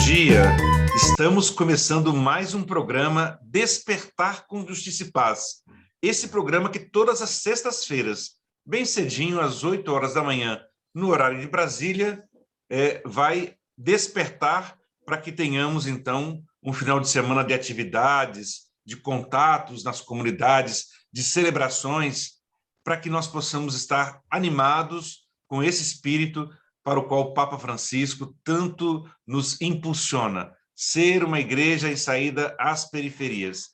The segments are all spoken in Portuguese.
dia! Estamos começando mais um programa Despertar com Justiça e Paz. Esse programa que todas as sextas-feiras, bem cedinho, às 8 horas da manhã, no horário de Brasília, vai despertar para que tenhamos, então, um final de semana de atividades, de contatos nas comunidades, de celebrações, para que nós possamos estar animados com esse espírito para o qual o Papa Francisco tanto nos impulsiona, ser uma igreja em saída às periferias.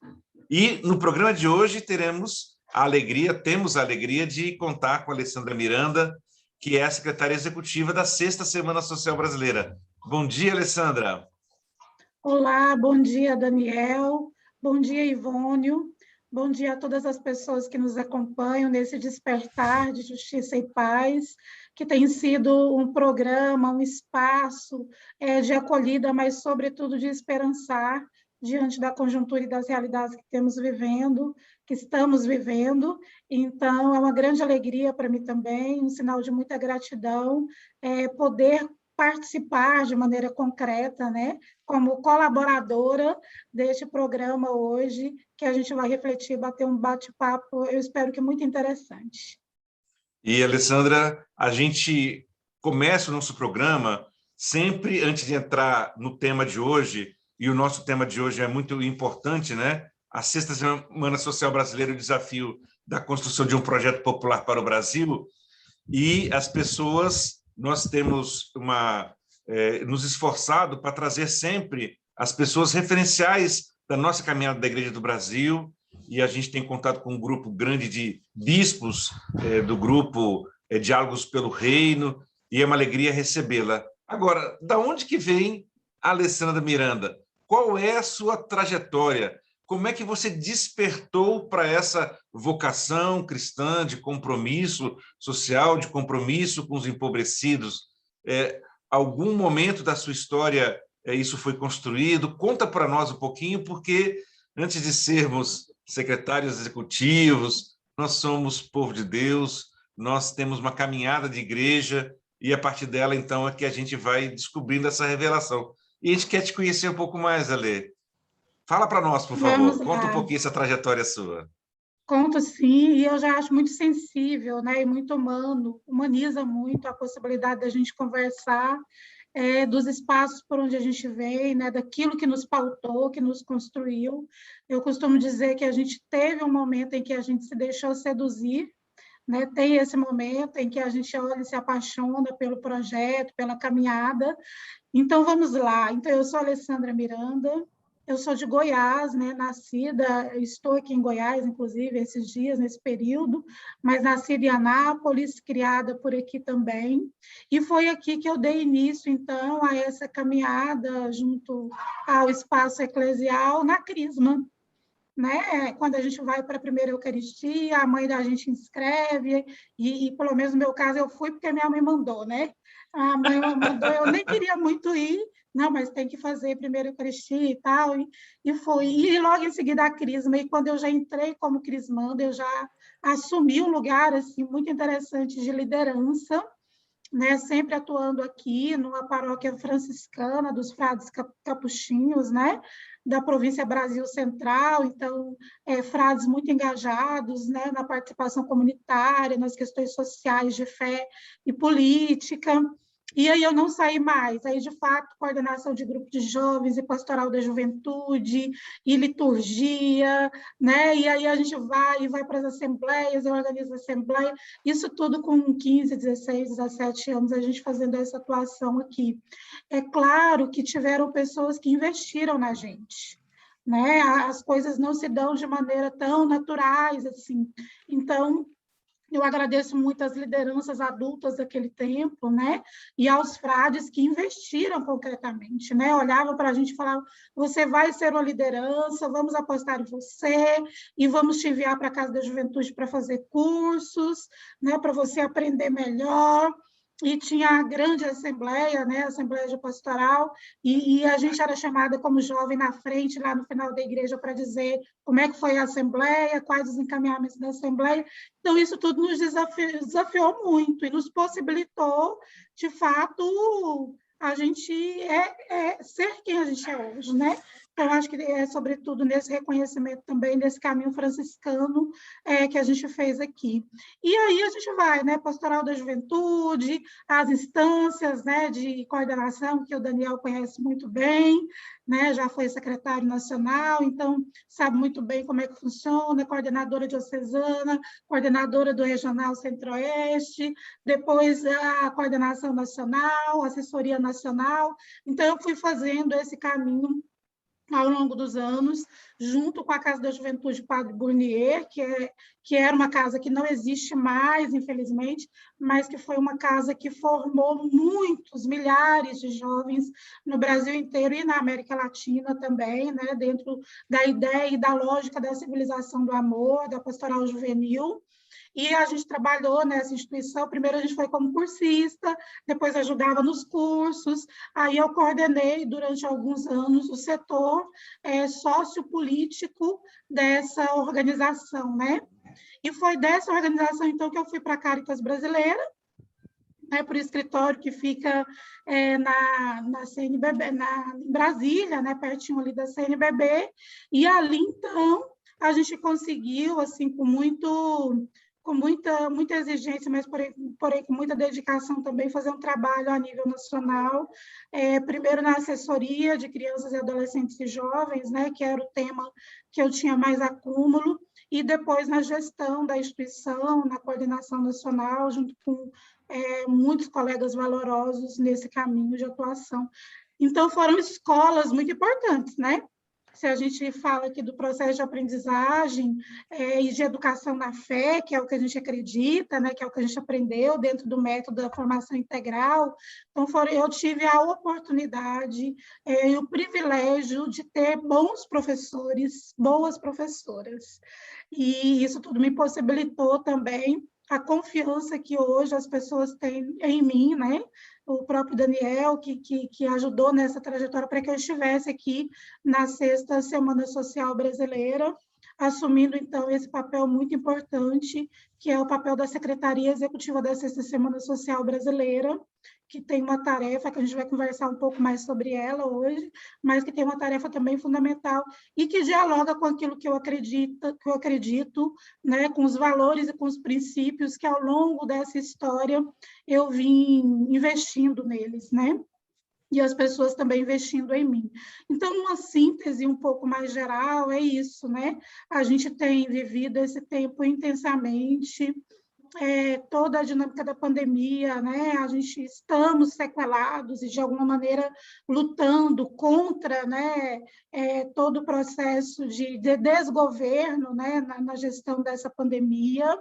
E no programa de hoje temos a alegria de contar com a Alessandra Miranda, que é a secretária executiva da 6ª Semana Social Brasileira. Bom dia, Alessandra. Olá, bom dia, Daniel. Bom dia, Ivônio. Bom dia a todas as pessoas que nos acompanham nesse despertar de justiça e paz, que tem sido um programa, um espaço de acolhida, mas, sobretudo, de esperançar diante da conjuntura e das realidades que estamos vivendo. Então, é uma grande alegria para mim também, um sinal de muita gratidão, poder participar de maneira concreta, né, como colaboradora deste programa hoje, que a gente vai refletir, bater um bate-papo, eu espero que muito interessante. E, Alessandra, a gente começa o nosso programa sempre antes de entrar no tema de hoje, e o nosso tema de hoje é muito importante, né? A 6ª Semana Social Brasileira, o desafio da construção de um projeto popular para o Brasil, e as pessoas, nós temos nos esforçado para trazer sempre as pessoas referenciais da nossa caminhada da Igreja do Brasil, e a gente tem contato com um grupo grande de bispos do grupo Diálogos pelo Reino, e é uma alegria recebê-la. Agora, da onde que vem a Alessandra Miranda? Qual é a sua trajetória? Como é que você despertou para essa vocação cristã de compromisso social, de compromisso com os empobrecidos? Algum momento da sua história isso foi construído? Conta para nós um pouquinho, porque antes de sermos secretários executivos, nós somos povo de Deus, nós temos uma caminhada de igreja, e a partir dela, então, é que a gente vai descobrindo essa revelação. E a gente quer te conhecer um pouco mais, Ale. Fala para nós, por favor. Conta um pouquinho essa trajetória sua. Conto sim, e eu já acho muito sensível, né, e muito humano, humaniza muito a possibilidade da gente conversar dos espaços por onde a gente vem, né, daquilo que nos pautou, que nos construiu. Eu costumo dizer que a gente teve um momento em que a gente se deixou seduzir, né, tem esse momento em que a gente olha e se apaixona pelo projeto, pela caminhada. Então, vamos lá. Então, eu sou a Alessandra Miranda, eu sou de Goiás, né? Nascida, estou aqui em Goiás, inclusive, esses dias, nesse período, mas nascida em Anápolis, criada por aqui também, e foi aqui que eu dei início, então, a essa caminhada junto ao espaço eclesial na Crisma, né? Quando a gente vai para a primeira Eucaristia, a mãe da gente inscreve, e pelo menos no meu caso eu fui porque minha mãe mandou, né? A mãe mandou, eu nem queria muito ir, não, mas tem que fazer a primeira Eucaristia e tal, e fui. E logo em seguida a Crisma, e quando eu já entrei como crismanda, eu já assumi um lugar assim, muito interessante de liderança, né, sempre atuando aqui numa paróquia franciscana dos frades capuchinhos, né, da província Brasil Central, então, frades muito engajados, né, na participação comunitária, nas questões sociais de fé e política. E aí eu não saí mais, aí de fato coordenação de grupo de jovens e pastoral da juventude e liturgia, né? E aí a gente vai para as assembleias, eu organizo a assembleia, isso tudo com 15, 16, 17 anos, a gente fazendo essa atuação aqui. É claro que tiveram pessoas que investiram na gente, né? As coisas não se dão de maneira tão naturais assim, então eu agradeço muito às lideranças adultas daquele tempo, né? E aos frades que investiram concretamente, né? Olhavam para a gente e falavam: você vai ser uma liderança, vamos apostar em você e vamos te enviar para a Casa da Juventude para fazer cursos, né? Para você aprender melhor. E tinha a grande assembleia, né, a assembleia de pastoral, e a gente era chamada como jovem na frente, lá no final da igreja, para dizer como é que foi a assembleia, quais os encaminhamentos da assembleia. Então, isso tudo nos desafiou muito e nos possibilitou, de fato, a gente ser quem a gente é hoje, né? Então, acho que é sobretudo nesse reconhecimento também, desse caminho franciscano que a gente fez aqui. E aí a gente vai, né? Pastoral da Juventude, as instâncias, né, de coordenação, que o Daniel conhece muito bem, né? Já foi secretário nacional, então sabe muito bem como é que funciona, coordenadora diocesana, coordenadora do Regional Centro-Oeste, depois a coordenação nacional, assessoria nacional. Então, eu fui fazendo esse caminho ao longo dos anos, junto com a Casa da Juventude Padre Bournier, que era uma casa que não existe mais, infelizmente, mas que foi uma casa que formou muitos, milhares de jovens no Brasil inteiro e na América Latina também, né, dentro da ideia e da lógica da civilização do amor, da pastoral juvenil. E a gente trabalhou nessa instituição. Primeiro a gente foi como cursista, depois ajudava nos cursos. Aí eu coordenei durante alguns anos o setor sociopolítico dessa organização, né? E foi dessa organização, então, que eu fui para a Caritas Brasileira, né, para o escritório que fica na CNBB, em Brasília, né, pertinho ali da CNBB, e ali, então, a gente conseguiu, assim, com muita exigência, mas porém com muita dedicação também, fazer um trabalho a nível nacional, primeiro na assessoria de crianças e adolescentes e jovens, né, que era o tema que eu tinha mais acúmulo, e depois na gestão da instituição, na coordenação nacional, junto com muitos colegas valorosos nesse caminho de atuação. Então, foram escolas muito importantes, né? Se a gente fala aqui do processo de aprendizagem e de educação na fé, que é o que a gente acredita, né, que é o que a gente aprendeu dentro do método da formação integral, então eu tive a oportunidade e o privilégio de ter bons professores, boas professoras. E isso tudo me possibilitou também a confiança que hoje as pessoas têm em mim, né? O próprio Daniel, que ajudou nessa trajetória para que eu estivesse aqui na 6ª Semana Social Brasileira, assumindo, então, esse papel muito importante, que é o papel da Secretaria Executiva da 6ª Semana Social Brasileira, que tem uma tarefa, que a gente vai conversar um pouco mais sobre ela hoje, mas que tem uma tarefa também fundamental e que dialoga com aquilo que eu acredito, né, com os valores e com os princípios que, ao longo dessa história, eu vim investindo neles, né? E as pessoas também investindo em mim. Então, numa síntese um pouco mais geral, é isso, né? A gente tem vivido esse tempo intensamente, toda a dinâmica da pandemia, né? A gente estamos sequelados e, de alguma maneira, lutando contra, né, todo o processo de desgoverno, né, na gestão dessa pandemia.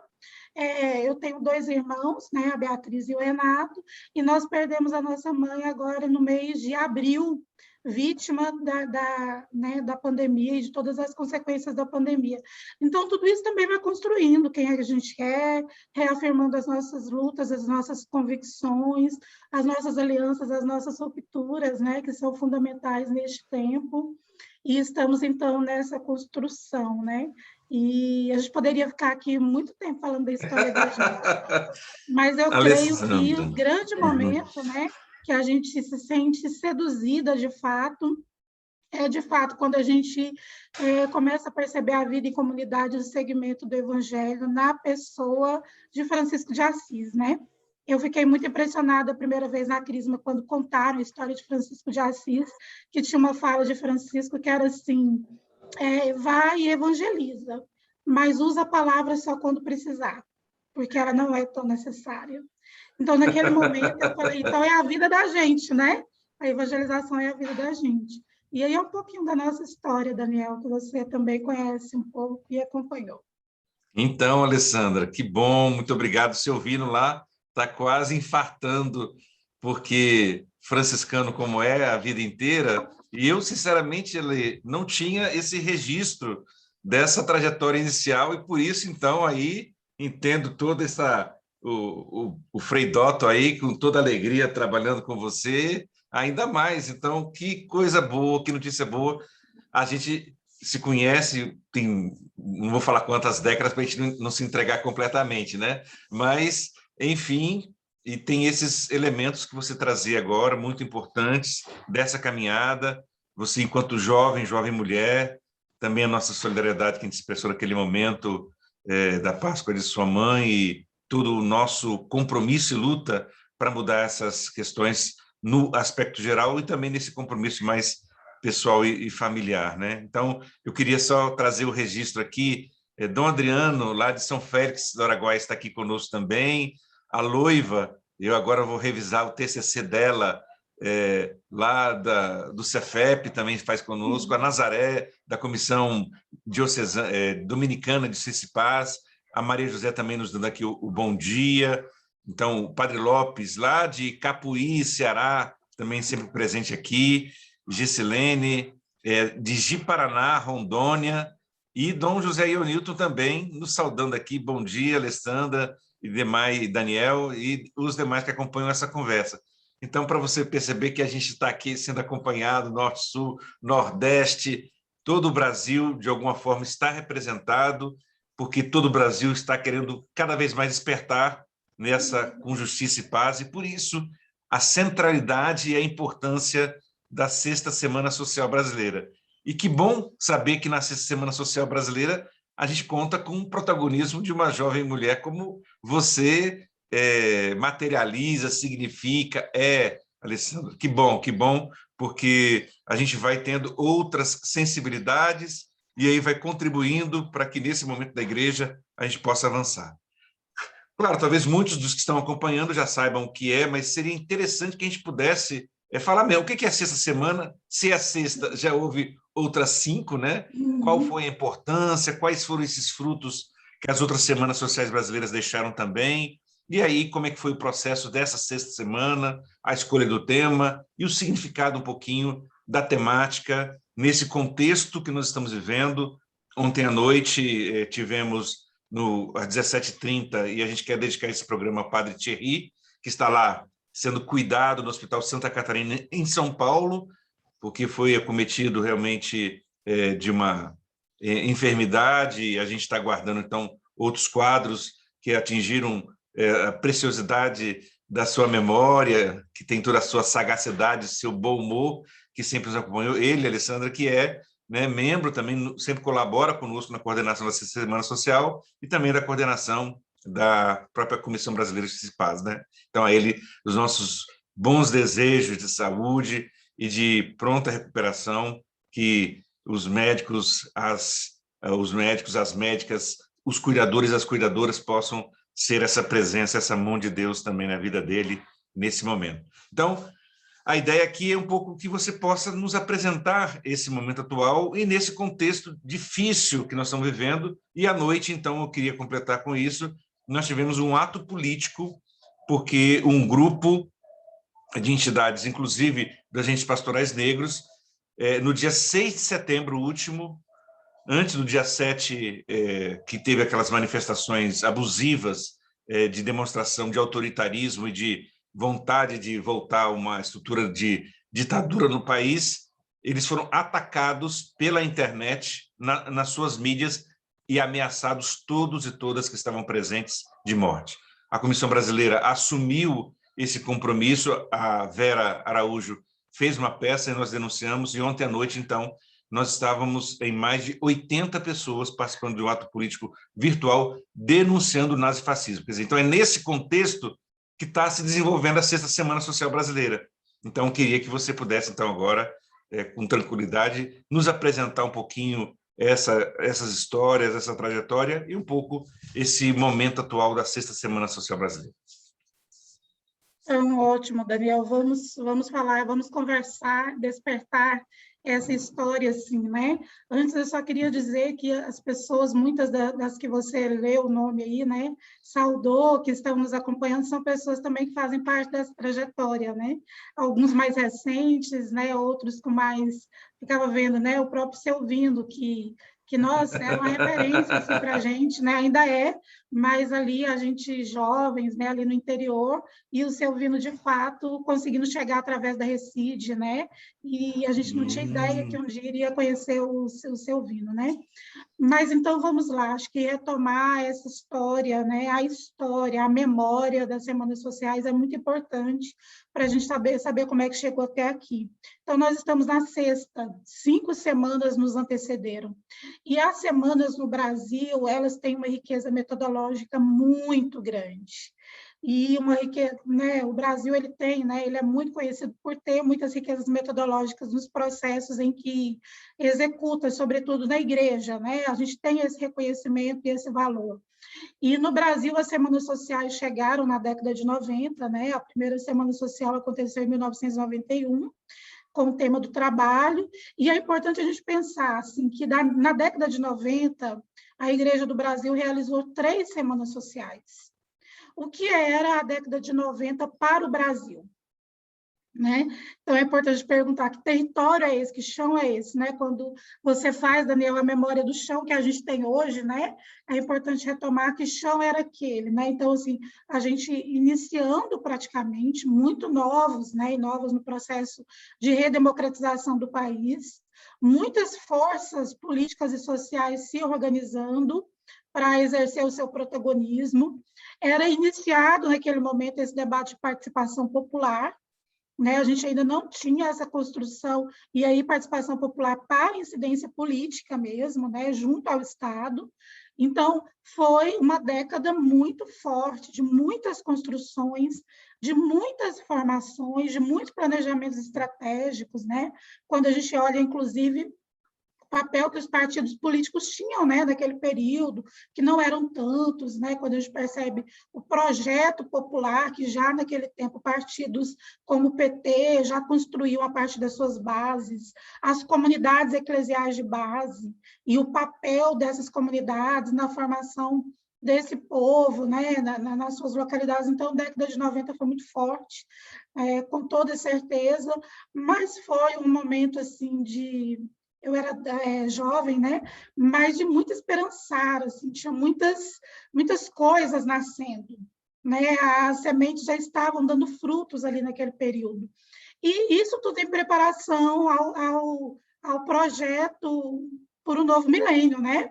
Eu tenho 2 irmãos, né, a Beatriz e o Renato, e nós perdemos a nossa mãe agora no mês de abril, vítima né, da pandemia e de todas as consequências da pandemia. Então, tudo isso também vai construindo quem é que a gente é, reafirmando as nossas lutas, as nossas convicções, as nossas alianças, as nossas rupturas, né, que são fundamentais neste tempo. E estamos, então, nessa construção, né? E a gente poderia ficar aqui muito tempo falando da história da gente, mas eu creio que Alessandra. o grande momento, né, que a gente se sente seduzida de fato, é de fato quando a gente começa a perceber a vida em comunidade, o segmento do Evangelho na pessoa de Francisco de Assis, né? Eu fiquei muito impressionada a primeira vez na Crisma, quando contaram a história de Francisco de Assis, que tinha uma fala de Francisco que era assim: vai e evangeliza, mas usa a palavra só quando precisar, porque ela não é tão necessária. Então, naquele momento, eu falei, então é a vida da gente, né? A evangelização é a vida da gente. E aí é um pouquinho da nossa história, Daniel, que você também conhece um pouco e acompanhou. Então, Alessandra, que bom, muito obrigado. Se ouvindo lá, está quase infartando, porque franciscano como é a vida inteira, e eu, sinceramente, ele não tinha esse registro dessa trajetória inicial, e por isso, então, aí entendo toda essa... O Frei Dotto aí, com toda alegria, trabalhando com você, ainda mais. Então, que coisa boa, que notícia boa. A gente se conhece, tem, não vou falar quantas décadas para a gente não se entregar completamente, né? Mas, enfim, e tem esses elementos que você trazia agora, muito importantes, dessa caminhada, você enquanto jovem, jovem mulher, também a nossa solidariedade que a gente expressou naquele momento da Páscoa de sua mãe e todo o nosso compromisso e luta para mudar essas questões no aspecto geral e também nesse compromisso mais pessoal e familiar, né? Então, eu queria só trazer o registro aqui. Dom Adriano, lá de São Félix do Araguaia, está aqui conosco também. A Loiva, eu agora vou revisar o TCC dela, lá do Cefep, também faz conosco. A Nazaré, da Comissão Diocesana, Dominicana de Justiça e Paz. A Maria José também nos dando aqui o bom dia. Então, o Padre Lopes, lá de Capuí, Ceará, também sempre presente aqui. Gisilene, de Ji-Paraná, Rondônia, e Dom José Ionilton também, nos saudando aqui. Bom dia, Alessandra, e demais, Daniel, e os demais que acompanham essa conversa. Então, para você perceber que a gente está aqui sendo acompanhado, Norte, Sul, Nordeste, todo o Brasil, de alguma forma, está representado, porque todo o Brasil está querendo cada vez mais despertar nessa com justiça e paz, e por isso a centralidade e a importância da Sexta Semana Social Brasileira. E que bom saber que na Sexta Semana Social Brasileira a gente conta com o protagonismo de uma jovem mulher como você materializa, significa, Alessandra. Que bom, porque a gente vai tendo outras sensibilidades e aí vai contribuindo para que nesse momento da igreja a gente possa avançar. Claro, talvez muitos dos que estão acompanhando já saibam o que é, mas seria interessante que a gente pudesse falar mesmo, o que é a Sexta Semana? Se é a sexta, já houve outras 5, né? Qual foi a importância? Quais foram esses frutos que as outras semanas sociais brasileiras deixaram também? E aí, como é que foi o processo dessa Sexta Semana, a escolha do tema e o significado um pouquinho da temática nesse contexto que nós estamos vivendo? Ontem à noite tivemos às 17h30, e a gente quer dedicar esse programa ao Padre Thierry, que está lá sendo cuidado no Hospital Santa Catarina, em São Paulo, porque foi acometido realmente de uma enfermidade. A gente está aguardando, então, outros quadros que atingiram a preciosidade da sua memória, que tem toda a sua sagacidade, seu bom humor, que sempre nos acompanhou. Ele, Alessandra, que membro também, sempre colabora conosco na coordenação da Semana Social e também da coordenação da própria Comissão Brasileira de Justiça e Paz, né? Então, a ele, os nossos bons desejos de saúde e de pronta recuperação, que os médicos, as médicas, os cuidadores, as cuidadoras possam ser essa presença, essa mão de Deus também na vida dele nesse momento. Então, a ideia aqui é um pouco que você possa nos apresentar esse momento atual e nesse contexto difícil que nós estamos vivendo. E à noite, então, eu queria completar com isso, nós tivemos um ato político, porque um grupo de entidades, inclusive dos agentes pastorais negros, no dia 6 de setembro último, antes do dia 7, que teve aquelas manifestações abusivas de demonstração de autoritarismo e de vontade de voltar a uma estrutura de ditadura no país, eles foram atacados pela internet, nas suas mídias, e ameaçados todos e todas que estavam presentes de morte. A Comissão Brasileira assumiu esse compromisso, a Vera Araújo fez uma peça e nós denunciamos, e ontem à noite, então, nós estávamos em mais de 80 pessoas participando de um ato político virtual denunciando o nazifascismo. Quer dizer, então, é nesse contexto que está se desenvolvendo a Sexta Semana Social Brasileira. Então, queria que você pudesse, então, agora, com tranquilidade, nos apresentar um pouquinho essas histórias, essa trajetória e um pouco esse momento atual da Sexta Semana Social Brasileira. Então, ótimo, Daniel. Vamos falar, vamos conversar, despertar essa história, assim, né? Antes, eu só queria dizer que as pessoas, muitas das que você leu o nome aí, né? Saudou, que estão nos acompanhando, são pessoas também que fazem parte dessa trajetória, né? Alguns mais recentes, né? Outros com mais... Ficava vendo, né? O próprio Selvindo, que nossa, era uma referência assim, para a gente, né? Ainda é, mas ali a gente, jovens, né, ali no interior, e o Selvino, de fato, conseguindo chegar através da Recide, né, e a gente não tinha ideia que um dia iria conhecer o Selvino, né. Mas então vamos lá, acho que retomar essa história, né? A história, a memória das semanas sociais é muito importante para a gente saber como é que chegou até aqui. Então, nós estamos na sexta, 5 semanas nos antecederam. E as semanas no Brasil, elas têm uma riqueza metodológica muito grande. E uma riqueza, né, o Brasil ele tem, né, ele é muito conhecido por ter muitas riquezas metodológicas nos processos em que executa, sobretudo na igreja, né? A gente tem esse reconhecimento e esse valor. E no Brasil as semanas sociais chegaram na década de 90, né? A primeira semana social aconteceu em 1991, com o tema do trabalho, e é importante a gente pensar assim, que na década de 90, a Igreja do Brasil realizou 3 semanas sociais. O que era a década de 90 para o Brasil? Né? Então, é importante perguntar que território é esse, que chão é esse, né? Quando você faz, Daniel, a memória do chão que a gente tem hoje, né? É importante retomar que chão era aquele, né? Então, assim, a gente iniciando praticamente, muito novos, né? E novos no processo de redemocratização do país, muitas forças políticas e sociais se organizando para exercer o seu protagonismo. Era iniciado, naquele momento, esse debate de participação popular, né? A gente ainda não tinha essa construção, e aí participação popular para incidência política mesmo, né? Junto ao Estado. Então, foi uma década muito forte, de muitas construções, de muitas formações, de muitos planejamentos estratégicos, né? Quando a gente olha, inclusive, papel que os partidos políticos tinham, né, naquele período, que não eram tantos, né, quando a gente percebe o projeto popular, que já naquele tempo partidos como o PT já construíam a partir das suas bases, as comunidades eclesiais de base, e o papel dessas comunidades na formação desse povo, né, nas suas localidades. Então, a década de 90 foi muito forte, com toda certeza, mas foi um momento assim de... Eu era jovem, né? Mas de muito esperançar, assim, tinha muitas coisas nascendo, né? As sementes já estavam dando frutos ali naquele período. E isso tudo em preparação ao projeto por um novo milênio, né?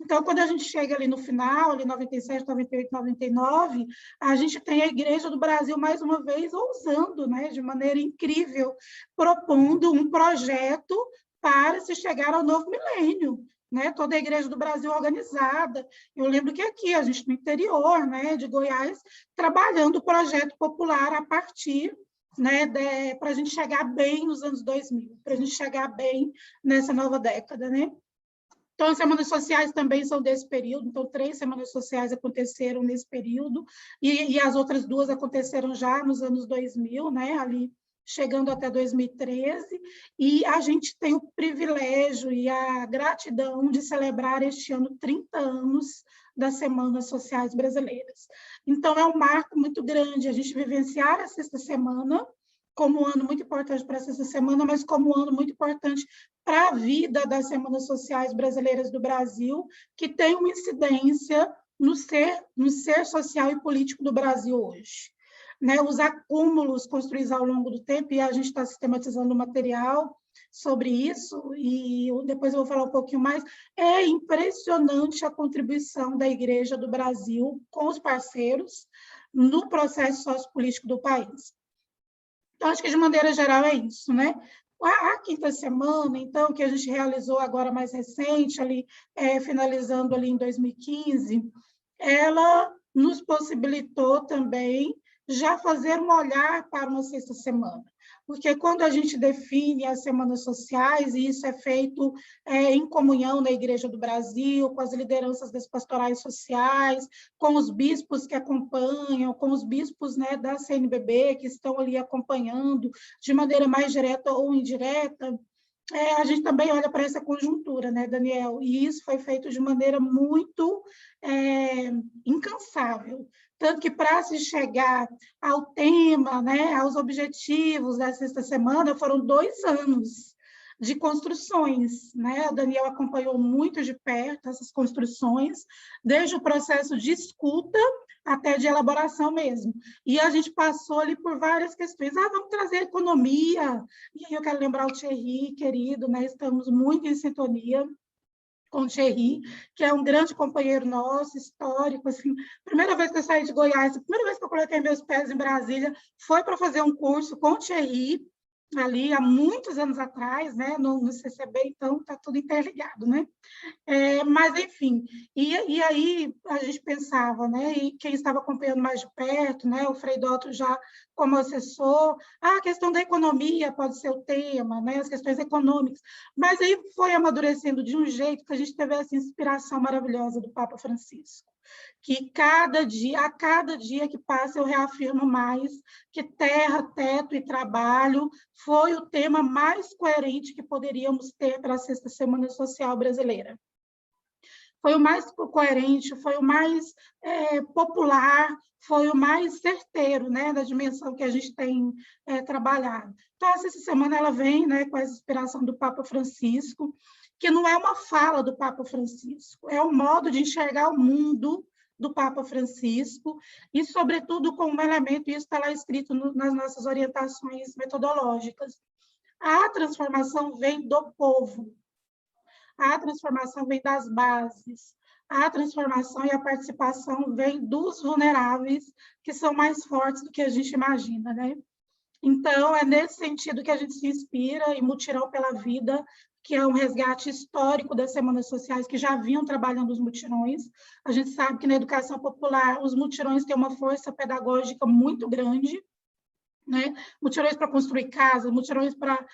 Então, quando a gente chega ali no final, ali 97, 98, 99, a gente tem a Igreja do Brasil, mais uma vez, ousando, né, de maneira incrível, propondo um projeto para se chegar ao novo milênio, né? Toda a Igreja do Brasil organizada. Eu lembro que aqui, a gente no interior, né, de Goiás, trabalhando o projeto popular a partir, né, para a gente chegar bem nos anos 2000, para a gente chegar bem nessa nova década, né? Então, as semanas sociais também são desse período, então 3 semanas sociais aconteceram nesse período, e as outras 2 aconteceram já nos anos 2000, né, ali chegando até 2013, e a gente tem o privilégio e a gratidão de celebrar este ano 30 anos das Semanas Sociais Brasileiras. Então, é um marco muito grande a gente vivenciar a sexta semana, como um ano muito importante para essa semana, mas como um ano muito importante para a vida das Semanas Sociais Brasileiras do Brasil, que tem uma incidência no ser social e político do Brasil hoje. Né? Os acúmulos construídos ao longo do tempo, e a gente está sistematizando o material sobre isso, e depois eu vou falar um pouquinho mais, é impressionante a contribuição da Igreja do Brasil com os parceiros no processo sociopolítico do país. Então, acho que, de maneira geral, é isso, né? A quinta semana, então, que a gente realizou agora mais recente, ali, finalizando ali em 2015, ela nos possibilitou também já fazer um olhar para uma sexta semana. Porque quando a gente define as semanas sociais, e isso é feito em comunhão na Igreja do Brasil, com as lideranças das pastorais sociais, com os bispos que acompanham, com os bispos, né, da CNBB, que estão ali acompanhando de maneira mais direta ou indireta, a gente também olha para essa conjuntura, né, Daniel? E isso foi feito de maneira muito incansável. Tanto que, para se chegar ao tema, né, aos objetivos da sexta semana, foram 2 anos. de construções, né? O Daniel acompanhou muito de perto essas construções, desde o processo de escuta até de elaboração mesmo. E a gente passou ali por várias questões. Vamos trazer economia. E aí eu quero lembrar o Thierry, querido, né? Estamos muito em sintonia com o Thierry, que é um grande companheiro nosso, histórico. Assim, primeira vez que eu saí de Goiás, a primeira vez que eu coloquei meus pés em Brasília, foi para fazer um curso com o Thierry, ali há muitos anos atrás, né, no CCB, então está tudo interligado, né? Mas, enfim, e aí a gente pensava, né, e quem estava acompanhando mais de perto, né, o Frei Doutor já como assessor, a questão da economia pode ser o tema, né, as questões econômicas, mas aí foi amadurecendo de um jeito que a gente teve essa inspiração maravilhosa do Papa Francisco, que a cada dia que passa, eu reafirmo mais que terra, teto e trabalho foi o tema mais coerente que poderíamos ter para a Sexta Semana Social Brasileira. Foi o mais coerente, foi o mais popular, foi o mais certeiro, né, da dimensão que a gente tem trabalhado. Então, essa semana ela vem, né, com essa inspiração do Papa Francisco, que não é uma fala do Papa Francisco, é um modo de enxergar o mundo do Papa Francisco e, sobretudo, com um elemento, isso está lá escrito nas nossas orientações metodológicas. A transformação vem do povo, a transformação vem das bases, a transformação e a participação vem dos vulneráveis, que são mais fortes do que a gente imagina, né? Então, é nesse sentido que a gente se inspira em Mutirão pela Vida, que é um resgate histórico das semanas sociais que já vinham trabalhando os mutirões. A gente sabe que na educação popular os mutirões têm uma força pedagógica muito grande, né? Mutirões para construir casa, mutirões para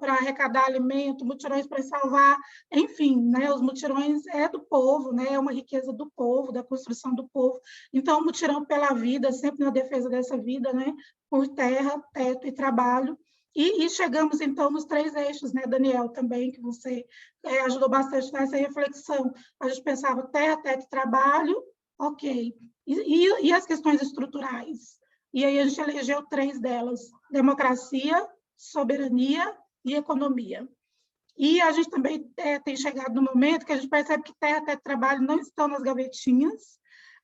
arrecadar alimento, mutirões para salvar, enfim, né? Os mutirões é do povo, né? É uma riqueza do povo, da construção do povo. Então, o mutirão pela vida, sempre na defesa dessa vida, né? Por terra, teto e trabalho. E chegamos, então, nos 3 eixos, né, Daniel, também, que você ajudou bastante nessa reflexão. A gente pensava terra, teto e trabalho, ok. E as questões estruturais? E aí a gente elegeu 3 delas: democracia, soberania e economia. E a gente também tem chegado no momento que a gente percebe que terra, teto e trabalho não estão nas gavetinhas.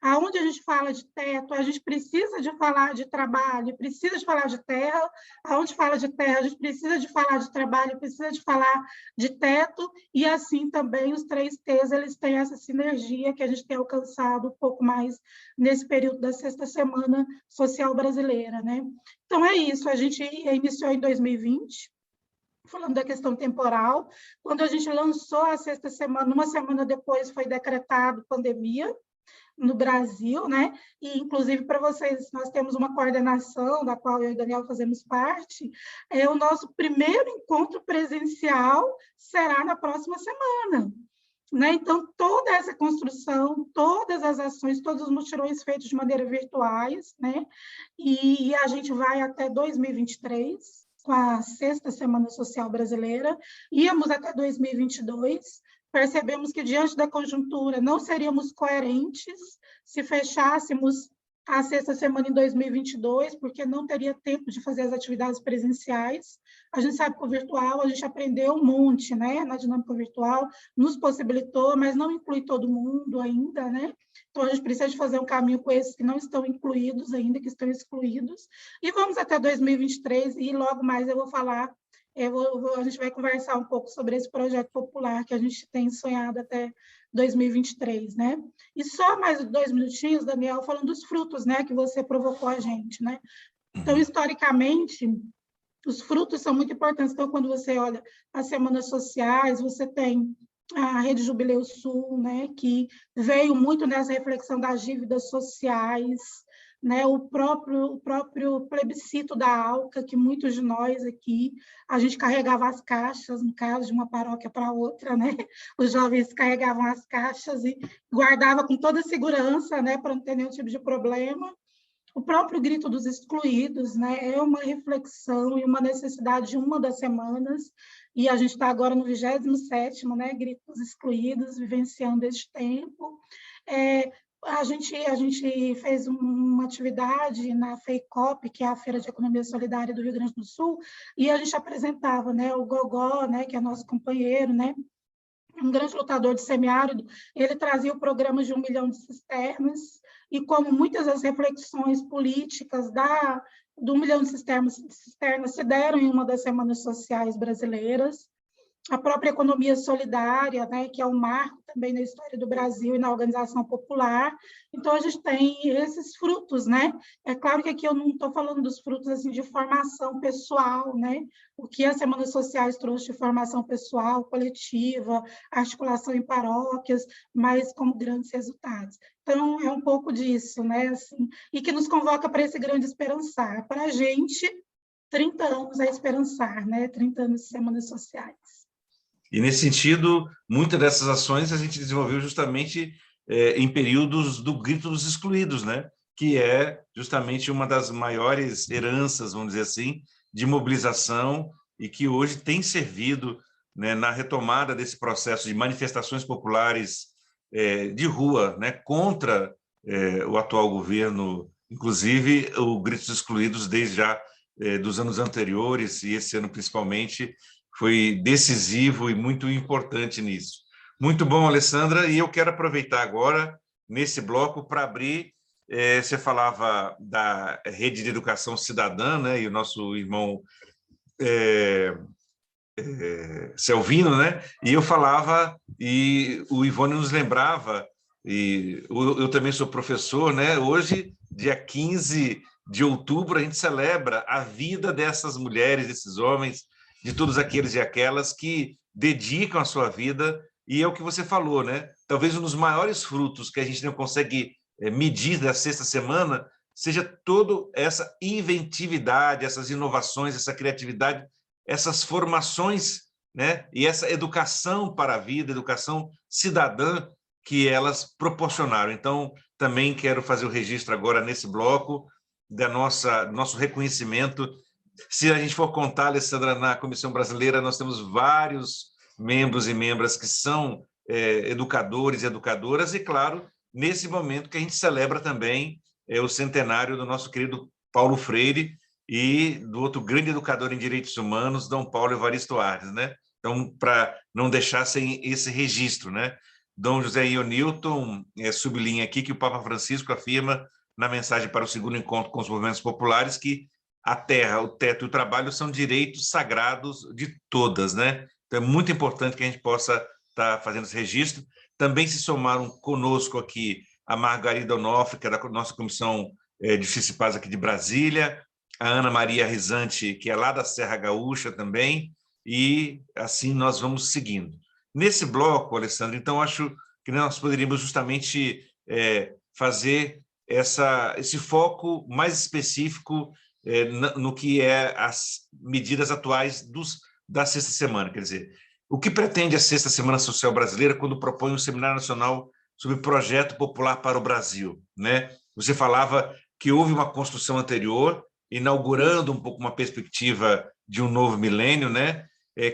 Aonde a gente fala de teto, a gente precisa de falar de trabalho, precisa de falar de terra. Aonde fala de terra, a gente precisa de falar de trabalho, precisa de falar de teto. E assim também os 3 T's, eles têm essa sinergia que a gente tem alcançado um pouco mais nesse período da Sexta Semana Social Brasileira, né? Então é isso, a gente iniciou em 2020, falando da questão temporal. Quando a gente lançou a Sexta Semana, uma semana depois foi decretado pandemia no Brasil, né? E, inclusive, para vocês, nós temos uma coordenação, da qual eu e o Daniel fazemos parte. O nosso primeiro encontro presencial será na próxima semana, né? Então, toda essa construção, todas as ações, todos os mutirões feitos de maneira virtuais, né? E a gente vai até 2023, com a Sexta Semana Social Brasileira, íamos até 2022, percebemos que, diante da conjuntura, não seríamos coerentes se fechássemos a Sexta Semana em 2022, porque não teria tempo de fazer as atividades presenciais. A gente sabe que o virtual, a gente aprendeu um monte, né, na dinâmica virtual, nos possibilitou, mas não inclui todo mundo ainda, né? Então, a gente precisa de fazer um caminho com esses que não estão incluídos ainda, que estão excluídos. E vamos até 2023, e logo mais eu vou falar, a gente vai conversar um pouco sobre esse projeto popular que a gente tem sonhado até 2023, né? E só mais 2 minutinhos, Daniel, falando dos frutos, né, que você provocou a gente, né? Então, historicamente, os frutos são muito importantes. Então, quando você olha as semanas sociais, você tem a Rede Jubileu Sul, né, que veio muito nessa reflexão das dívidas sociais, né, o próprio plebiscito da ALCA, que muitos de nós aqui, a gente carregava as caixas, no caso, de uma paróquia para outra, né? Os jovens carregavam as caixas e guardavam com toda segurança, né, para não ter nenhum tipo de problema. O próprio Grito dos Excluídos, né, é uma reflexão e uma necessidade de uma das semanas, e a gente está agora no 27º, né, Grito dos Excluídos, vivenciando este tempo. A gente fez uma atividade na FEICOP, que é a Feira de Economia Solidária do Rio Grande do Sul, e a gente apresentava, né, o Gogó, né, que é nosso companheiro, né, um grande lutador de semiárido, ele trazia o programa de 1 milhão de cisternas, e como muitas das reflexões políticas do 1 milhão de cisternas se deram em uma das semanas sociais brasileiras, a própria economia solidária, né, que é um marco também na história do Brasil e na organização popular. Então, a gente tem esses frutos, né? É claro que aqui eu não estou falando dos frutos assim, de formação pessoal, né? O que as semanas sociais trouxe de formação pessoal, coletiva, articulação em paróquias, mas como grandes resultados. Então, é um pouco disso, né? Assim, e que nos convoca para esse grande esperançar. Para a gente, 30 anos é esperançar, né? 30 anos de semanas sociais. E, nesse sentido, muitas dessas ações a gente desenvolveu justamente em períodos do grito dos excluídos, né? Que é justamente uma das maiores heranças, vamos dizer assim, de mobilização e que hoje tem servido, né, na retomada desse processo de manifestações populares de rua, né, contra o atual governo, inclusive o grito dos excluídos desde já dos anos anteriores e esse ano principalmente, foi decisivo e muito importante nisso. Muito bom, Alessandra, e eu quero aproveitar agora, nesse bloco, para abrir. Você falava da Rede de Educação Cidadã, né, e o nosso irmão Selvino, né, e eu falava, e o Ivone nos lembrava, e eu também sou professor, né, hoje, dia 15 de outubro, a gente celebra a vida dessas mulheres, desses homens, de todos aqueles e aquelas que dedicam a sua vida, e é o que você falou, né? Talvez um dos maiores frutos que a gente não consegue medir da sexta semana seja toda essa inventividade, essas inovações, essa criatividade, essas formações, né? E essa educação para a vida, educação cidadã que elas proporcionaram. Então, também quero fazer o registro agora nesse bloco do nosso reconhecimento. Se a gente for contar, Alessandra, na Comissão Brasileira, nós temos vários membros e membras que são educadores e educadoras, e, claro, nesse momento que a gente celebra também o centenário do nosso querido Paulo Freire e do outro grande educador em direitos humanos, Dom Paulo Evaristo Arnes, né? Então, para não deixar sem esse registro, né? Dom José Ionilton sublinha aqui que o Papa Francisco afirma na mensagem para o segundo encontro com os movimentos populares que a terra, o teto e o trabalho são direitos sagrados de todas, né? Então, é muito importante que a gente possa estar fazendo esse registro. Também se somaram conosco aqui a Margarida Onofre, que é da nossa Comissão de Justiça e Paz aqui de Brasília, a Ana Maria Risante, que é lá da Serra Gaúcha também, e assim nós vamos seguindo. Nesse bloco, Alessandro, então, acho que nós poderíamos justamente fazer esse foco mais específico no que é as medidas atuais da Sexta Semana. Quer dizer, o que pretende a Sexta Semana Social Brasileira quando propõe um Seminário Nacional sobre Projeto Popular para o Brasil, né? Você falava que houve uma construção anterior, inaugurando um pouco uma perspectiva de um novo milênio, né?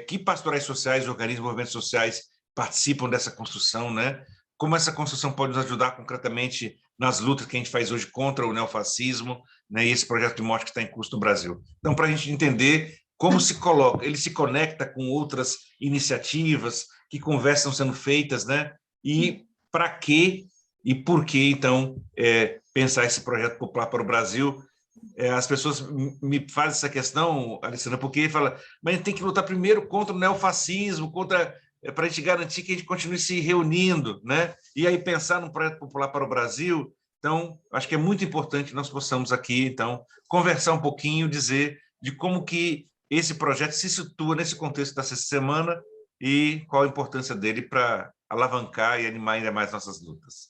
Que pastorais sociais, organismos, movimentos sociais participam dessa construção, né? Como essa construção pode nos ajudar concretamente nas lutas que a gente faz hoje contra o neofascismo, né, e esse projeto de morte que está em curso no Brasil. Então, para a gente entender como ele se conecta com outras iniciativas, que conversas estão sendo feitas, né, e para que e por que, então, pensar esse projeto popular para o Brasil. As pessoas me fazem essa questão, Alessandra, porque fala, mas a gente tem que lutar primeiro contra o neofascismo, para a gente garantir que a gente continue se reunindo, né? E aí pensar num projeto popular para o Brasil. Então, acho que é muito importante que nós possamos aqui, então, conversar um pouquinho, dizer de como que esse projeto se situa nesse contexto da Sexta Semana e qual a importância dele para alavancar e animar ainda mais nossas lutas.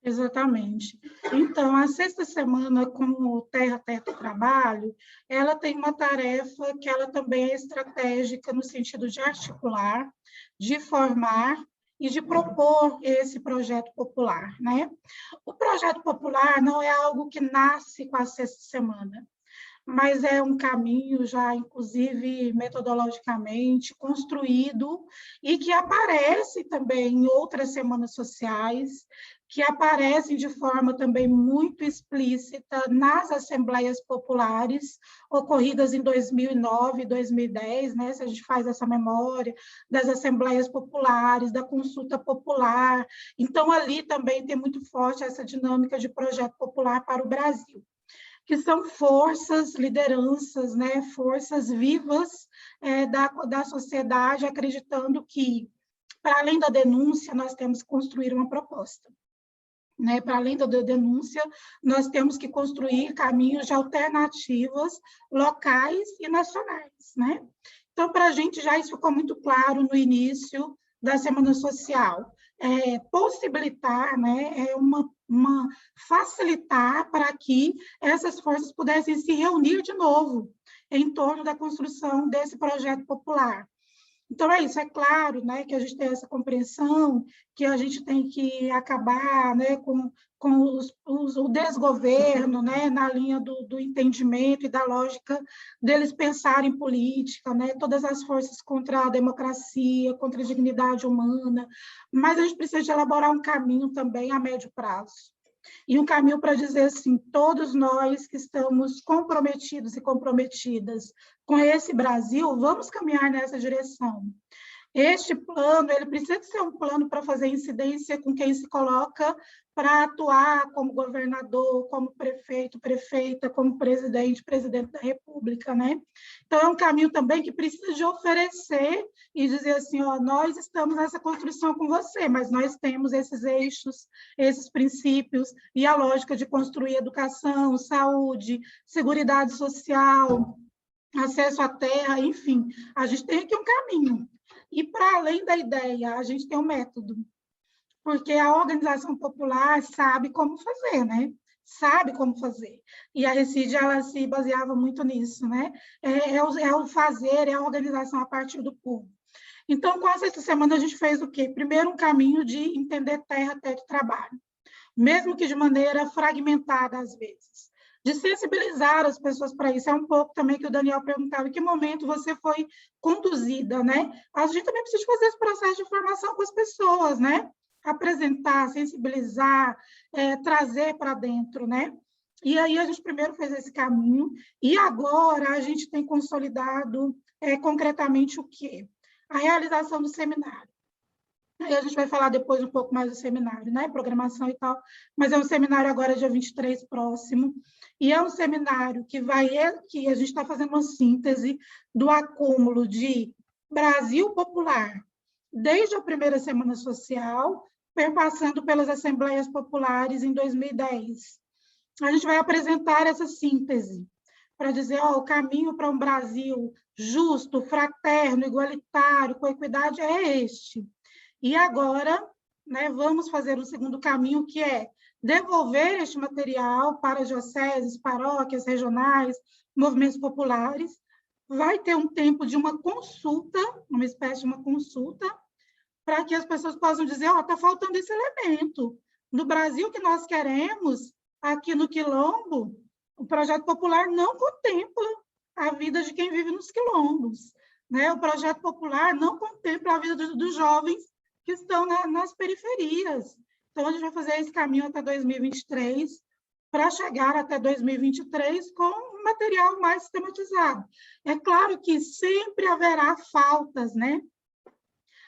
Exatamente. Então, a Sexta Semana, como Terra, Teto e Trabalho, ela tem uma tarefa que ela também é estratégica no sentido de articular, de formar e de propor esse projeto popular, né? O projeto popular não é algo que nasce com a Sexta Semana, mas é um caminho já, inclusive, metodologicamente construído e que aparece também em outras semanas sociais, que aparecem de forma também muito explícita nas assembleias populares, ocorridas em 2009 e 2010, né? Se a gente faz essa memória das assembleias populares, da consulta popular. Então, ali também tem muito forte essa dinâmica de projeto popular para o Brasil, que são forças, lideranças, né? Forças vivas da sociedade, acreditando que, para além da denúncia, nós temos que construir uma proposta. Né? Para além da denúncia, nós temos que construir caminhos de alternativas locais e nacionais. Né? Então, para a gente, já isso ficou muito claro no início da Semana Social. Possibilitar, né, facilitar para que essas forças pudessem se reunir de novo em torno da construção desse projeto popular. Então, é isso, é claro, né, que a gente tem essa compreensão, que a gente tem que acabar, né, com o desgoverno, né, na linha do entendimento e da lógica deles pensarem política, né, todas as forças contra a democracia, contra a dignidade humana, mas a gente precisa de elaborar um caminho também a médio prazo. E um caminho para dizer assim, todos nós que estamos comprometidos e comprometidas com esse Brasil, vamos caminhar nessa direção. Este plano, ele precisa ser um plano para fazer incidência com quem se coloca para atuar como governador, como prefeito, prefeita, como presidente, presidente da República, né? Então, é um caminho também que precisa de oferecer e dizer assim, ó, nós estamos nessa construção com você, mas nós temos esses eixos, esses princípios e a lógica de construir educação, saúde, seguridade social, acesso à terra, enfim, a gente tem aqui um caminho. E, para além da ideia, a gente tem um método, porque a organização popular sabe como fazer, né? Sabe como fazer. E a Recide, ela se baseava muito nisso, né? É o fazer, é a organização a partir do povo. Então, com essa semana, a gente fez o quê? Primeiro, um caminho de entender terra, teto e trabalho, mesmo que de maneira fragmentada, às vezes. De sensibilizar as pessoas para isso. É um pouco também que o Daniel perguntava, em que momento você foi conduzida, né? A gente também precisa fazer esse processo de formação com as pessoas, né? Apresentar, sensibilizar, trazer para dentro, né? E aí a gente primeiro fez esse caminho, e agora a gente tem consolidado concretamente o quê? A realização do seminário. Aí a gente vai falar depois um pouco mais do seminário, né? Programação e tal, mas é um seminário agora dia 23 próximo, e é um seminário que a gente está fazendo uma síntese do acúmulo de Brasil Popular, desde a primeira Semana Social, perpassando pelas Assembleias Populares em 2010. A gente vai apresentar essa síntese para dizer, ó, o caminho para um Brasil justo, fraterno, igualitário, com equidade é este. E agora, né, vamos fazer o segundo caminho, que é devolver este material para dioceses, paróquias regionais, movimentos populares. Vai ter um tempo de uma consulta, uma espécie de uma consulta, para que as pessoas possam dizer, ó, está faltando esse elemento. No Brasil que nós queremos, aqui no Quilombo, o projeto popular não contempla a vida de quem vive nos quilombos, né? O projeto popular não contempla a vida dos jovens que estão nas periferias. Então, a gente vai fazer esse caminho até 2023, para chegar até 2023 com um material mais sistematizado. É claro que sempre haverá faltas, né?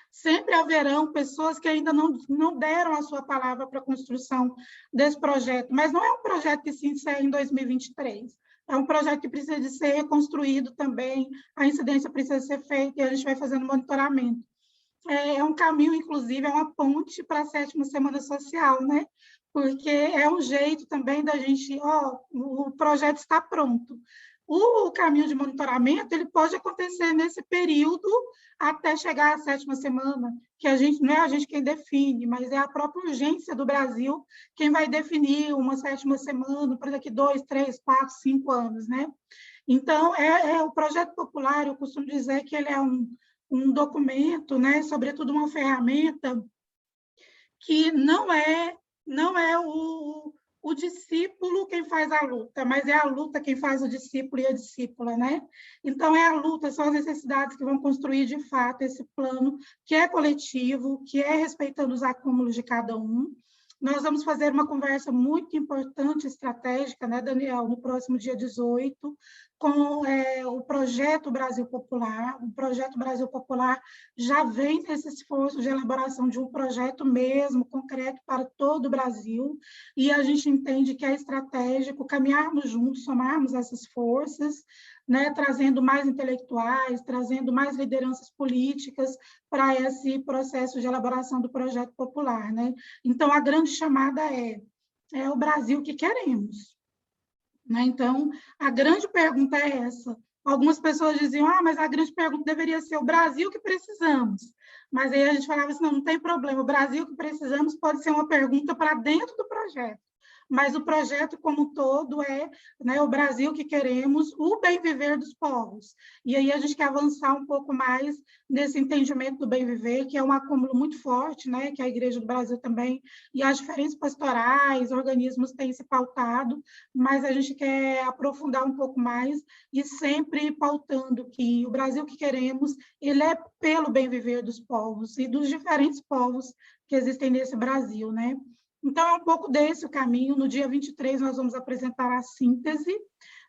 Sempre haverão pessoas que ainda não deram a sua palavra para a construção desse projeto, mas não é um projeto que se encerra em 2023. É um projeto que precisa de ser reconstruído também, a incidência precisa ser feita e a gente vai fazendo monitoramento. É um caminho, inclusive, é uma ponte para a 7ª Semana Social, né? Porque é um jeito também da gente, ó, o projeto está pronto. O caminho de monitoramento, ele pode acontecer nesse período até chegar à 7ª semana, que a gente, não é a gente quem define, mas é a própria urgência do Brasil quem vai definir uma 7ª semana para daqui 2, 3, 4, 5 anos, né? Então, o projeto popular, eu costumo dizer que ele é um documento, né, sobretudo uma ferramenta que não é o discípulo quem faz a luta, mas é a luta quem faz o discípulo e a discípula, né? Então, é a luta, são as necessidades que vão construir, de fato, esse plano que é coletivo, que é respeitando os acúmulos de cada um, Nós vamos fazer uma conversa muito importante, estratégica, né, Daniel, no próximo dia 18, com o Projeto Brasil Popular. O Projeto Brasil Popular já vem nesse esforço de elaboração de um projeto mesmo, concreto, para todo o Brasil, e a gente entende que é estratégico caminharmos juntos, somarmos essas forças, né, trazendo mais intelectuais, trazendo mais lideranças políticas para esse processo de elaboração do projeto popular, né? Então, a grande chamada é o Brasil que queremos, né? Então, a grande pergunta é essa. Algumas pessoas diziam, mas a grande pergunta deveria ser o Brasil que precisamos. Mas aí a gente falava assim, não tem problema, o Brasil que precisamos pode ser uma pergunta para dentro do projeto. Mas o projeto como um todo é, né, o Brasil que queremos, o bem viver dos povos. E aí a gente quer avançar um pouco mais nesse entendimento do bem viver, que é um acúmulo muito forte, né, que a Igreja do Brasil também, e as diferentes pastorais, organismos têm se pautado, mas a gente quer aprofundar um pouco mais e sempre pautando que o Brasil que queremos, ele é pelo bem viver dos povos e dos diferentes povos que existem nesse Brasil, né? Então, é um pouco desse o caminho. No dia 23, nós vamos apresentar a síntese,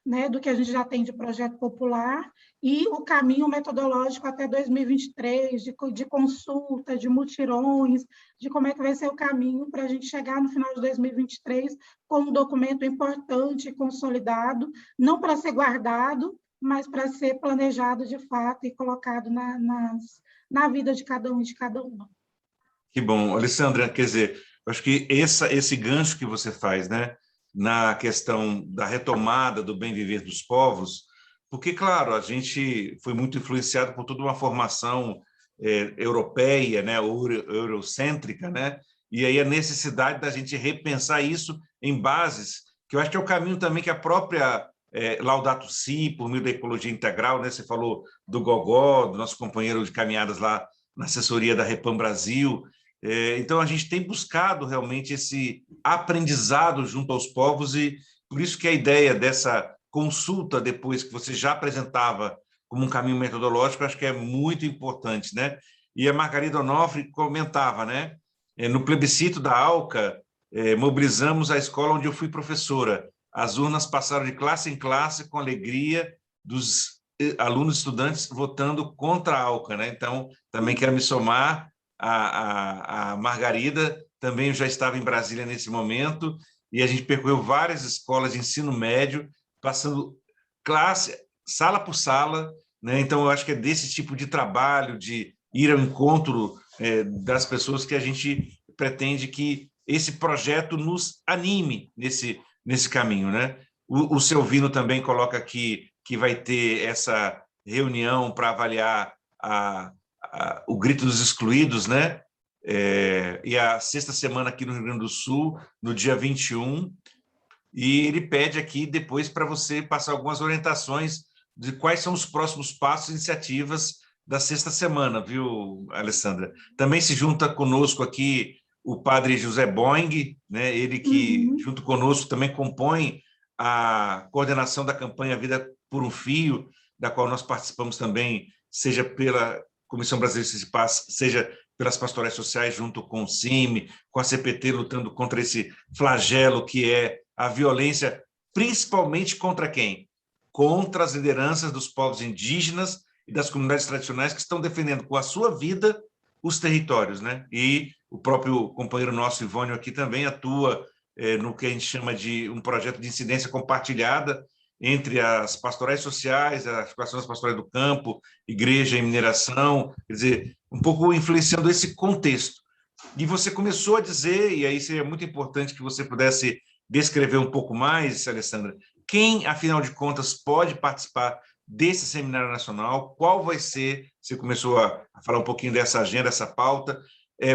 né, do que a gente já tem de projeto popular e o caminho metodológico até 2023, de consulta, de mutirões, de como é que vai ser o caminho para a gente chegar no final de 2023 com um documento importante e consolidado, não para ser guardado, mas para ser planejado de fato e colocado na vida de cada um e de cada uma. Que bom, Alessandra, quer dizer, eu acho que esse gancho que você faz, né, na questão da retomada do bem viver dos povos, porque, claro, a gente foi muito influenciado por toda uma formação europeia, né, eurocêntrica, né, e aí a necessidade da gente repensar isso em bases, que eu acho que é o caminho também que a própria Laudato Si, por meio da ecologia integral, né, você falou do Gogó, do nosso companheiro de caminhadas lá na assessoria da Repam Brasil. Então, a gente tem buscado realmente esse aprendizado junto aos povos e por isso que a ideia dessa consulta, depois que você já apresentava como um caminho metodológico, acho que é muito importante, né? E a Margarida Onofre comentava, né? No plebiscito da ALCA, mobilizamos a escola onde eu fui professora. As urnas passaram de classe em classe com alegria dos alunos e estudantes votando contra a ALCA, né? Então, também quero me somar a Margarida, também já estava em Brasília nesse momento, e a gente percorreu várias escolas de ensino médio, passando classe, sala por sala, né? Então, eu acho que é desse tipo de trabalho, de ir ao encontro das pessoas que a gente pretende que esse projeto nos anime nesse caminho, né? O Selvino também coloca aqui que vai ter essa reunião para avaliar o Grito dos Excluídos, né? E a sexta semana aqui no Rio Grande do Sul, no dia 21, e ele pede aqui depois para você passar algumas orientações de quais são os próximos passos e iniciativas da sexta semana, viu, Alessandra? Também se junta conosco aqui o padre José Boing, né? Ele que, junto conosco, também compõe a coordenação da campanha Vida por um Fio, da qual nós participamos também, seja pela Comissão Brasileira de Paz, seja pelas pastorais sociais, junto com o CIMI, com a CPT, lutando contra esse flagelo que é a violência, principalmente contra quem? Contra as lideranças dos povos indígenas e das comunidades tradicionais que estão defendendo com a sua vida os territórios, né? E o próprio companheiro nosso, Ivônio, aqui também atua no que a gente chama de um projeto de incidência compartilhada entre as pastorais sociais, a articulação das pastorais do campo, igreja e mineração, quer dizer, um pouco influenciando esse contexto. E você começou a dizer, e aí seria muito importante que você pudesse descrever um pouco mais, Alessandra, quem, afinal de contas, pode participar desse seminário nacional, qual vai ser, você começou a falar um pouquinho dessa agenda, essa pauta,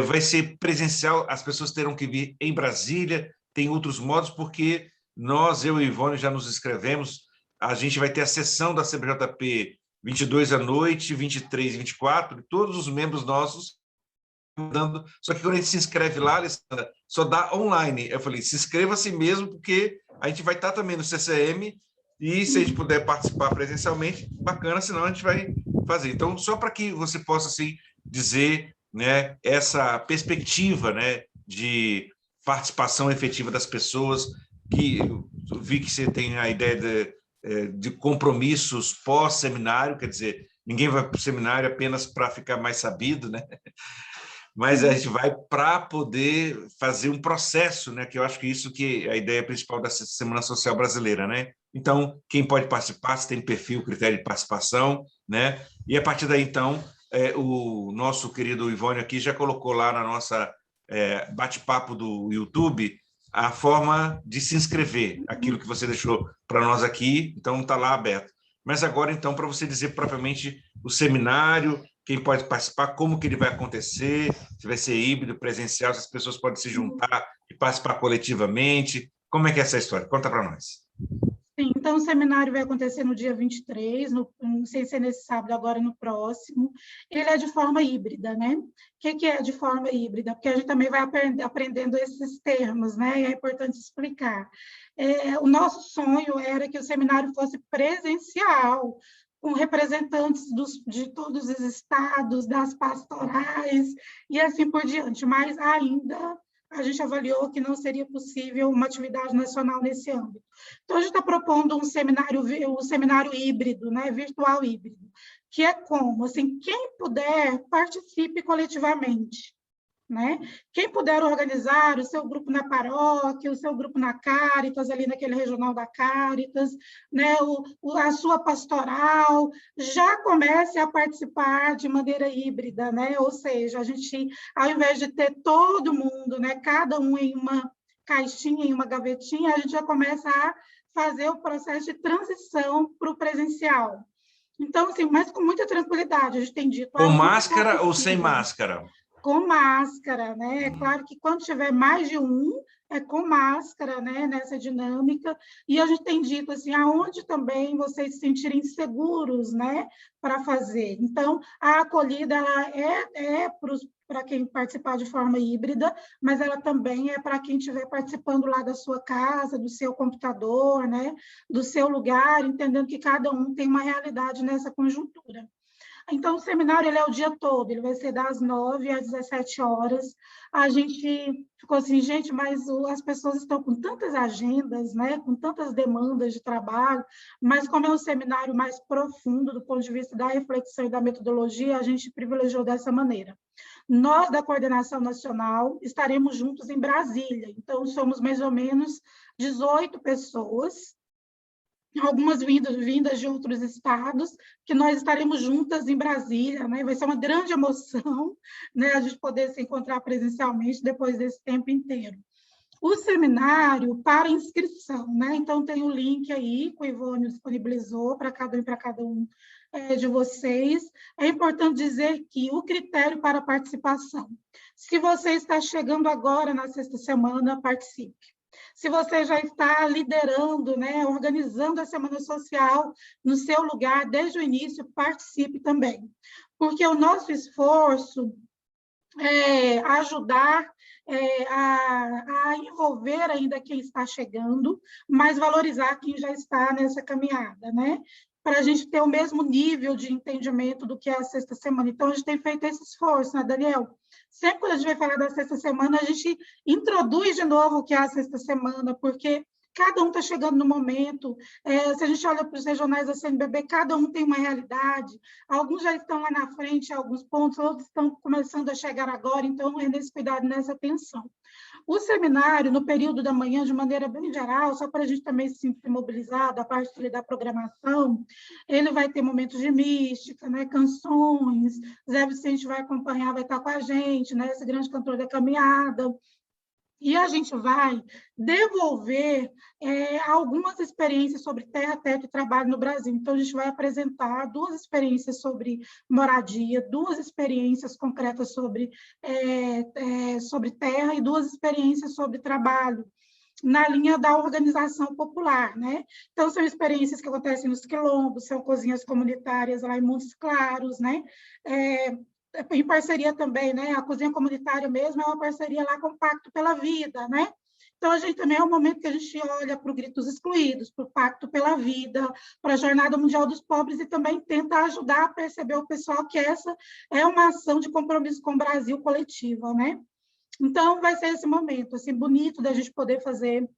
vai ser presencial, as pessoas terão que vir em Brasília, tem outros modos, porque nós, eu e Ivone, já nos inscrevemos, a gente vai ter a sessão da CBJP 22 à noite, 23 e 24, e todos os membros nossos dando, só que quando a gente se inscreve lá, Alessandra, só dá online. Eu falei, se inscreva-se mesmo, porque a gente vai estar também no CCM, e se a gente puder participar presencialmente, bacana, senão a gente vai fazer. Então, só para que você possa assim, dizer, né, essa perspectiva, né, de participação efetiva das pessoas, que eu vi que você tem a ideia de compromissos pós-seminário, quer dizer, ninguém vai para o seminário apenas para ficar mais sabido, né? Mas a gente vai para poder fazer um processo, né? Que eu acho que isso que é a ideia principal da Semana Social Brasileira, né? Então, quem pode participar, se tem perfil, critério de participação, né? E a partir daí, então, o nosso querido Ivônio aqui já colocou lá na nossa bate-papo do YouTube a forma de se inscrever, aquilo que você deixou para nós aqui, então está lá aberto. Mas agora, então, para você dizer propriamente o seminário, quem pode participar, como que ele vai acontecer, se vai ser híbrido, presencial, se as pessoas podem se juntar e participar coletivamente, como é que é essa história? Conta para nós. Sim, então, o seminário vai acontecer no dia 23, não sei se é nesse sábado, agora no próximo. Ele é de forma híbrida, né? O que é de forma híbrida? Porque a gente também vai aprendendo esses termos, né? E é importante explicar. O nosso sonho era que o seminário fosse presencial, com representantes de todos os estados, das pastorais e assim por diante, mas ainda a gente avaliou que não seria possível uma atividade nacional nesse âmbito. Então, a gente está propondo um seminário híbrido, né, virtual híbrido, que é como, assim, quem puder, participe coletivamente, né? Quem puder organizar o seu grupo na paróquia, o seu grupo na Cáritas, ali naquele regional da Cáritas, né? A sua pastoral, já comece a participar de maneira híbrida, né? Ou seja, a gente, ao invés de ter todo mundo, né? Cada um em uma caixinha, em uma gavetinha, a gente já começa a fazer o processo de transição para o presencial. Então, assim, mas com muita tranquilidade, a gente tem dito... Com máscara ou sem máscara? Com máscara, né? É claro que quando tiver mais de um, é com máscara, né? Nessa dinâmica. E a gente tem dito assim, aonde também vocês se sentirem seguros, né? Para fazer. Então, a acolhida ela é para quem participar de forma híbrida, mas ela também é para quem estiver participando lá da sua casa, do seu computador, né? Do seu lugar, entendendo que cada um tem uma realidade nessa conjuntura. Então, o seminário ele é o dia todo, ele vai ser das 9 às 17 horas. A gente ficou assim, gente, mas as pessoas estão com tantas agendas, né, com tantas demandas de trabalho, mas como é um seminário mais profundo do ponto de vista da reflexão e da metodologia, a gente privilegiou dessa maneira. Nós, da Coordenação Nacional, estaremos juntos em Brasília, então somos mais ou menos 18 pessoas, algumas vindas de outros estados, que nós estaremos juntas em Brasília, né? Vai ser uma grande emoção, né? A gente poder se encontrar presencialmente depois desse tempo inteiro. O seminário para inscrição, né? Então tem o link aí que o Ivônio disponibilizou para cada um de vocês. É importante dizer que o critério para participação, se você está chegando agora na sexta semana, participe. Se você já está liderando, né, organizando a Semana Social no seu lugar desde o início, participe também. Porque o nosso esforço é ajudar a envolver ainda quem está chegando, mas valorizar quem já está nessa caminhada, né? Para a gente ter o mesmo nível de entendimento do que é a sexta semana. Então, a gente tem feito esse esforço, né, Daniel? Sempre quando a gente vai falar da sexta semana, a gente introduz de novo o que é a sexta semana, porque cada um está chegando no momento. Se a gente olha para os regionais da CNBB, cada um tem uma realidade. Alguns já estão lá na frente em alguns pontos, outros estão começando a chegar agora, então é nesse cuidado, nessa atenção. O seminário, no período da manhã, de maneira bem geral, só para a gente também se sentir mobilizado, a parte da programação, ele vai ter momentos de mística, né, canções, Zé Vicente vai acompanhar, vai estar com a gente, né, esse grande cantor da caminhada, e a gente vai devolver algumas experiências sobre terra, teto e trabalho no Brasil. Então, a gente vai apresentar 2 experiências sobre moradia, 2 experiências concretas sobre terra e 2 experiências sobre trabalho, na linha da organização popular, né? Então, são experiências que acontecem nos quilombos, são cozinhas comunitárias lá em Montes Claros, né? Em parceria também, né? A cozinha comunitária mesmo é uma parceria lá com o Pacto pela Vida, né? Então, a gente também é um momento que a gente olha para o Gritos Excluídos, para o Pacto pela Vida, para a Jornada Mundial dos Pobres e também tenta ajudar a perceber o pessoal que essa é uma ação de compromisso com o Brasil coletiva, né? Então, vai ser esse momento assim, bonito da gente poder fazer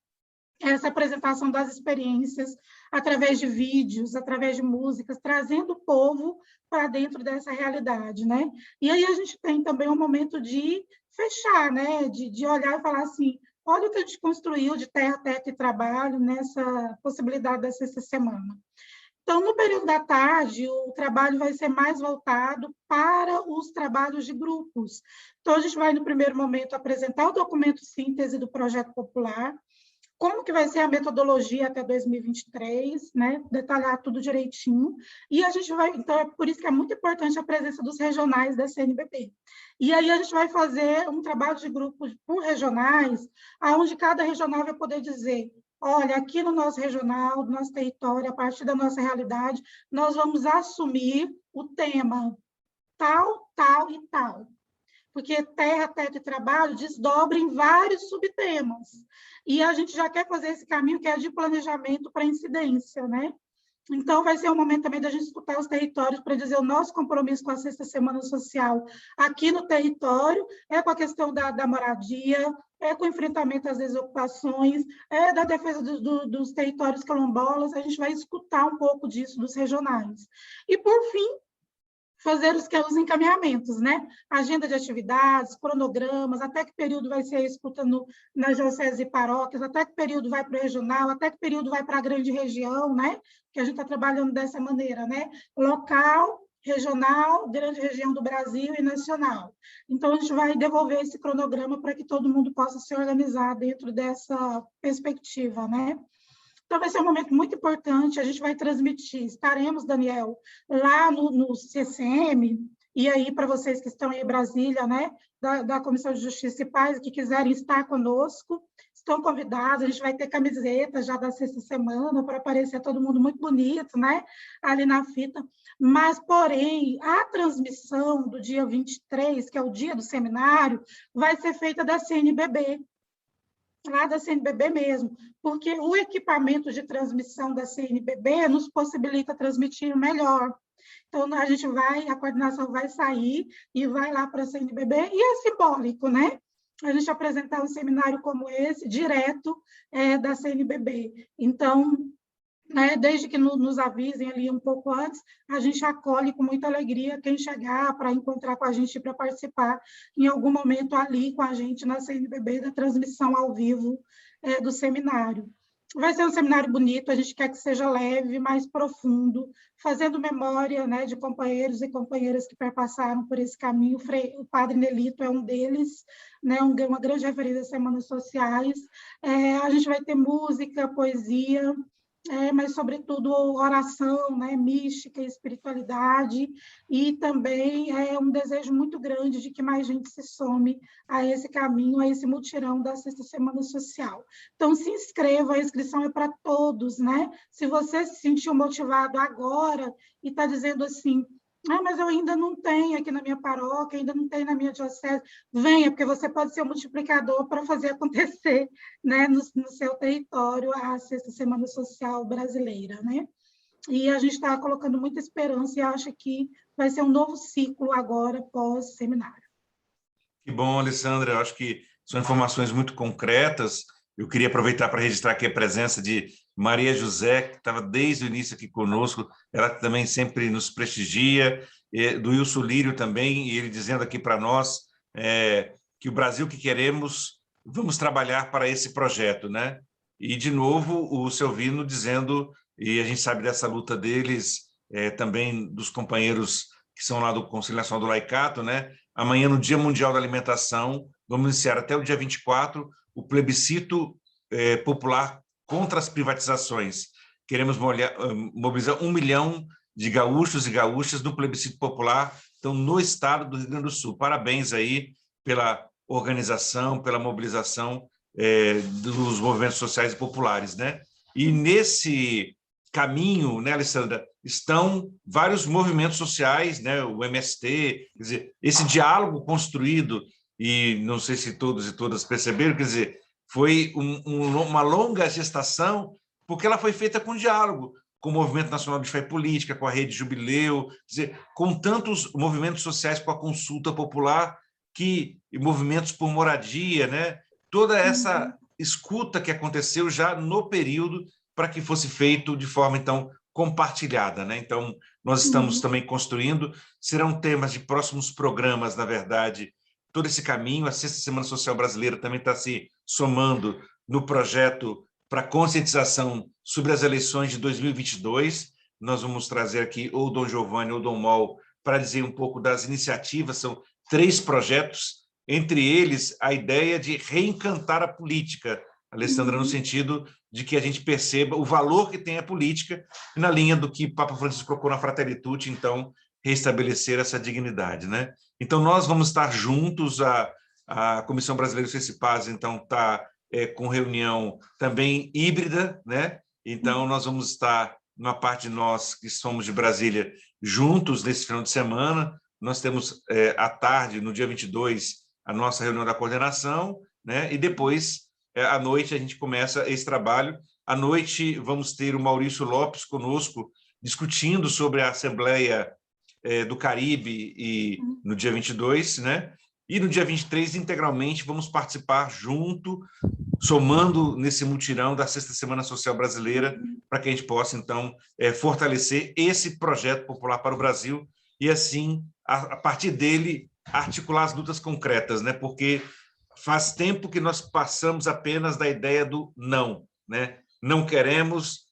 essa apresentação das experiências através de vídeos, através de músicas, trazendo o povo para dentro dessa realidade, né? E aí a gente tem também um momento de fechar, né? De olhar e falar assim, olha o que a gente construiu de terra, teto e trabalho nessa possibilidade dessa sexta semana. Então, no período da tarde, o trabalho vai ser mais voltado para os trabalhos de grupos. Então, a gente vai, no primeiro momento, apresentar o documento síntese do projeto popular, como que vai ser a metodologia até 2023, né? Detalhar tudo direitinho. E a gente vai, então, é por isso que é muito importante a presença dos regionais da CNBB. E aí a gente vai fazer um trabalho de grupo por regionais, onde cada regional vai poder dizer, olha, aqui no nosso regional, no nosso território, a partir da nossa realidade, nós vamos assumir o tema tal, tal e tal, porque terra, teto e trabalho desdobra em vários subtemas. E a gente já quer fazer esse caminho que é de planejamento para incidência, né? Então, vai ser um momento também da gente escutar os territórios para dizer o nosso compromisso com a Sexta Semana Social aqui no território, é com a questão da moradia, é com o enfrentamento às desocupações, é da defesa dos territórios quilombolas, a gente vai escutar um pouco disso dos regionais. E, por fim, fazer os encaminhamentos, né? Agenda de atividades, cronogramas, até que período vai ser a escuta nas dioceses e paróquias, até que período vai para o regional, até que período vai para a grande região, né? Que a gente está trabalhando dessa maneira, né? Local, regional, grande região do Brasil e nacional. Então, a gente vai devolver esse cronograma para que todo mundo possa se organizar dentro dessa perspectiva, né? Então, vai ser um momento muito importante, a gente vai transmitir, estaremos, Daniel, lá no CCM, e aí para vocês que estão em Brasília, né, da Comissão de Justiça e Paz, que quiserem estar conosco, estão convidados, a gente vai ter camiseta já da sexta semana, para aparecer todo mundo muito bonito, né, ali na fita, mas, porém, a transmissão do dia 23, que é o dia do seminário, vai ser feita da CNBB, lá da CNBB mesmo, porque o equipamento de transmissão da CNBB nos possibilita transmitir melhor. Então, a coordenação vai sair e vai lá para a CNBB, e é simbólico, né? A gente apresentar um seminário como esse, direto da CNBB. Então, né, desde que nos avisem ali um pouco antes, a gente acolhe com muita alegria quem chegar para encontrar com a gente, para participar em algum momento ali com a gente na CNBB da transmissão ao vivo do seminário. Vai ser um seminário bonito, a gente quer que seja leve, mais profundo, fazendo memória, né, de companheiros e companheiras que perpassaram por esse caminho. O padre Nelito é um deles, né, uma grande referência às semanas sociais. A gente vai ter música, poesia, mas, sobretudo, oração, né, mística, espiritualidade, e também é um desejo muito grande de que mais gente se some a esse caminho, a esse mutirão da Sexta Semana Social. Então, se inscreva, a inscrição é para todos, né? Se você se sentiu motivado agora e está dizendo assim, mas eu ainda não tenho aqui na minha paróquia, ainda não tenho na minha diocese, venha, porque você pode ser um multiplicador para fazer acontecer, né, no seu território a Sexta Semana Social brasileira, né? E a gente está colocando muita esperança e acha que vai ser um novo ciclo agora pós-seminário. Que bom, Alessandra. Eu acho que são informações muito concretas. Eu queria aproveitar para registrar aqui a presença de Maria José, que estava desde o início aqui conosco. Ela também sempre nos prestigia, do Wilson Lírio também, e ele dizendo aqui para nós que o Brasil que queremos, vamos trabalhar para esse projeto, né? E, de novo, o Selvino dizendo, e a gente sabe dessa luta deles, também dos companheiros que são lá do Conselho Nacional do Laicato, né? Amanhã, no Dia Mundial da Alimentação, vamos iniciar até o dia 24 o plebiscito popular contra as privatizações. Queremos mobilizar 1 milhão de gaúchos e gaúchas no plebiscito popular, então, no estado do Rio Grande do Sul. Parabéns aí pela organização, pela mobilização dos movimentos sociais e populares, né? E nesse caminho, né, Alessandra, estão vários movimentos sociais, né, o MST, quer dizer, esse diálogo construído, e não sei se todos e todas perceberam, quer dizer, foi uma longa gestação, porque ela foi feita com diálogo, com o Movimento Nacional de Fé e Política, com a Rede Jubileu, quer dizer, com tantos movimentos sociais, com a consulta popular, que movimentos por moradia, né? Toda essa escuta que aconteceu já no período para que fosse feito de forma, então, compartilhada, né? Então, nós estamos também construindo, serão temas de próximos programas, na verdade, todo esse caminho. A Sexta Semana Social Brasileira também está se somando no projeto para conscientização sobre as eleições de 2022. Nós vamos trazer aqui ou o Dom Giovanni ou o Dom Mol para dizer um pouco das iniciativas. São 3 projetos, entre eles a ideia de reencantar a política, Alessandra, no sentido de que a gente perceba o valor que tem a política, na linha do que Papa Francisco colocou na Fratelli Tutti, então, restabelecer essa dignidade, né? Então, nós vamos estar juntos, a Comissão Brasileira do CECIPAS, então, está com reunião também híbrida, né? Então, nós vamos estar, uma parte de nós que somos de Brasília, juntos nesse final de semana. Nós temos, à tarde, no dia 22, a nossa reunião da coordenação, né? E depois, à noite, a gente começa esse trabalho. À noite, vamos ter o Maurício Lopes conosco, discutindo sobre a Assembleia do Caribe, e no dia 22, né? E no dia 23, integralmente, vamos participar junto, somando nesse mutirão da Sexta Semana Social Brasileira, para que a gente possa, então, fortalecer esse projeto popular para o Brasil e, assim, a partir dele, articular as lutas concretas, né? Porque faz tempo que nós passamos apenas da ideia do não, né? Não queremos,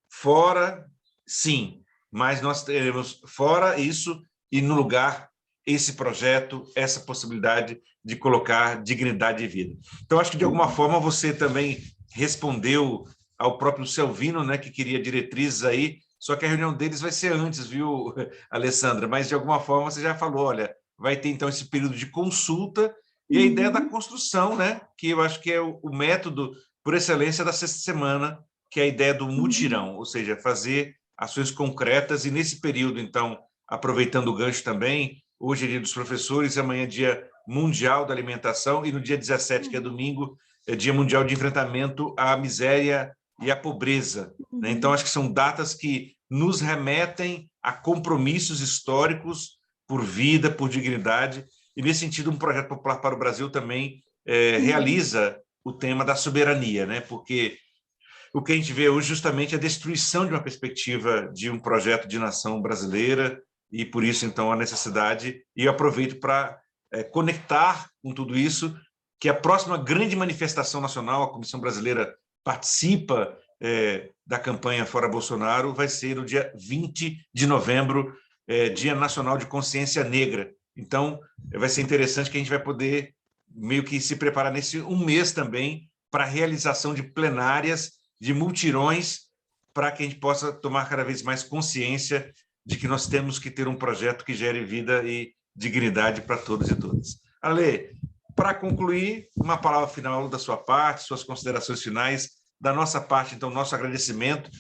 fora, sim, mas nós teremos fora isso e, no lugar, esse projeto, essa possibilidade de colocar dignidade de vida. Então, acho que, de alguma forma, você também respondeu ao próprio Selvino, né, que queria diretrizes aí, só que a reunião deles vai ser antes, viu, Alessandra? Mas, de alguma forma, você já falou, olha, vai ter, então, esse período de consulta e a ideia da construção, né, que eu acho que é o método por excelência da Sexta Semana, que é a ideia do mutirão, ou seja, fazer ações concretas. E, nesse período, então, aproveitando o gancho também, hoje é dia dos professores, amanhã é dia mundial da alimentação, e no dia 17, que é domingo, é dia mundial de enfrentamento à miséria e à pobreza, né? Então, acho que são datas que nos remetem a compromissos históricos por vida, por dignidade, e, nesse sentido, um projeto popular para o Brasil também realiza o tema da soberania, né? Porque o que a gente vê hoje justamente é a destruição de uma perspectiva de um projeto de nação brasileira, e, por isso, então, a necessidade. E eu aproveito para conectar com tudo isso, que a próxima grande manifestação nacional, a Comissão Brasileira participa da campanha Fora Bolsonaro, vai ser no dia 20 de novembro, Dia Nacional de Consciência Negra. Então, vai ser interessante que a gente vai poder meio que se preparar nesse um mês também para a realização de plenárias, de multirões, para que a gente possa tomar cada vez mais consciência de que nós temos que ter um projeto que gere vida e dignidade para todos e todas. Ale, para concluir, uma palavra final da sua parte, suas considerações finais, da nossa parte, então, nosso agradecimento.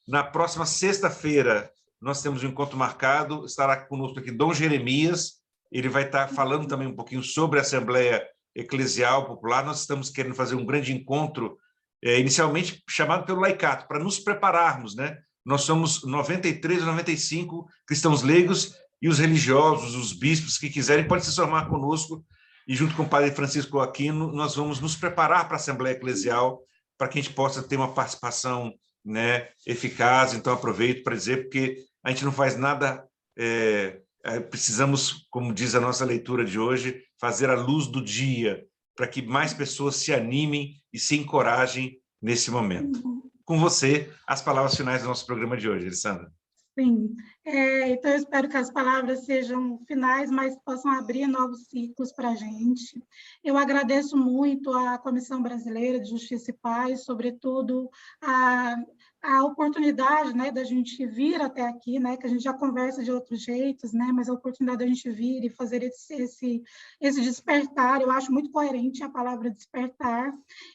Na próxima sexta-feira, nós temos um encontro marcado, estará conosco aqui Dom Jeremias, ele vai estar falando também um pouquinho sobre a Assembleia Eclesial Popular. Nós estamos querendo fazer um grande encontro, inicialmente chamado pelo Laicato, para nos prepararmos, né? Nós somos 93 ou 95 cristãos leigos, e os religiosos, os bispos que quiserem, podem se somar conosco, e, junto com o padre Francisco Aquino, nós vamos nos preparar para a Assembleia Eclesial, para que a gente possa ter uma participação, né, eficaz. Então, aproveito para dizer, porque a gente não faz nada, precisamos, como diz a nossa leitura de hoje, fazer a luz do dia, para que mais pessoas se animem e se encorajem nesse momento. Com você, as palavras finais do nosso programa de hoje, Alessandra. Sim, então eu espero que as palavras sejam finais, mas possam abrir novos ciclos para a gente. Eu agradeço muito à Comissão Brasileira de Justiça e Paz, sobretudo a oportunidade, né, da gente vir até aqui, né, que a gente já conversa de outros jeitos, né, mas a oportunidade da gente vir e fazer esse despertar. Eu acho muito coerente a palavra despertar,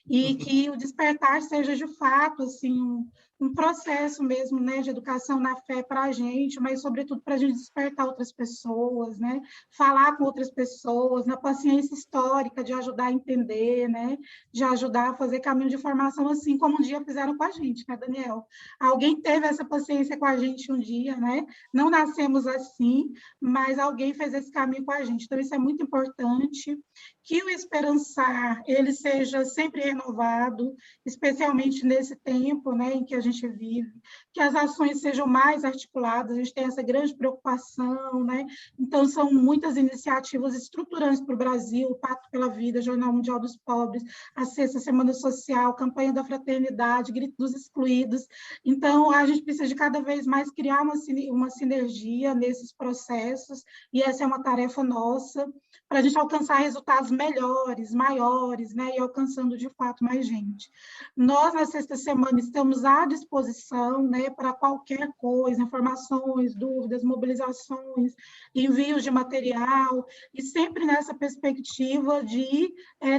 e que o despertar seja de fato assim um processo mesmo, né, de educação na fé para a gente, mas, sobretudo, para a gente despertar outras pessoas, né, falar com outras pessoas, na paciência histórica de ajudar a entender, né, de ajudar a fazer caminho de formação, assim como um dia fizeram com a gente, né, Daniel? Alguém teve essa paciência com a gente um dia, né? Não nascemos assim, mas alguém fez esse caminho com a gente. Então, isso é muito importante, que o esperançar, ele seja sempre renovado, especialmente nesse tempo, né, em que a gente vive, que as ações sejam mais articuladas, a gente tem essa grande preocupação, né? Então, são muitas iniciativas estruturantes para o Brasil, o Pacto pela Vida, Jornal Mundial dos Pobres, a Sexta Semana Social, Campanha da Fraternidade, Grito dos Excluídos. Então, a gente precisa de cada vez mais criar uma sinergia nesses processos, e essa é uma tarefa nossa, para a gente alcançar resultados melhores, maiores, né, e alcançando, de fato, mais gente. Nós, na Sexta Semana, estamos à disposição, né, para qualquer coisa, informações, dúvidas, mobilizações, envios de material, e sempre nessa perspectiva de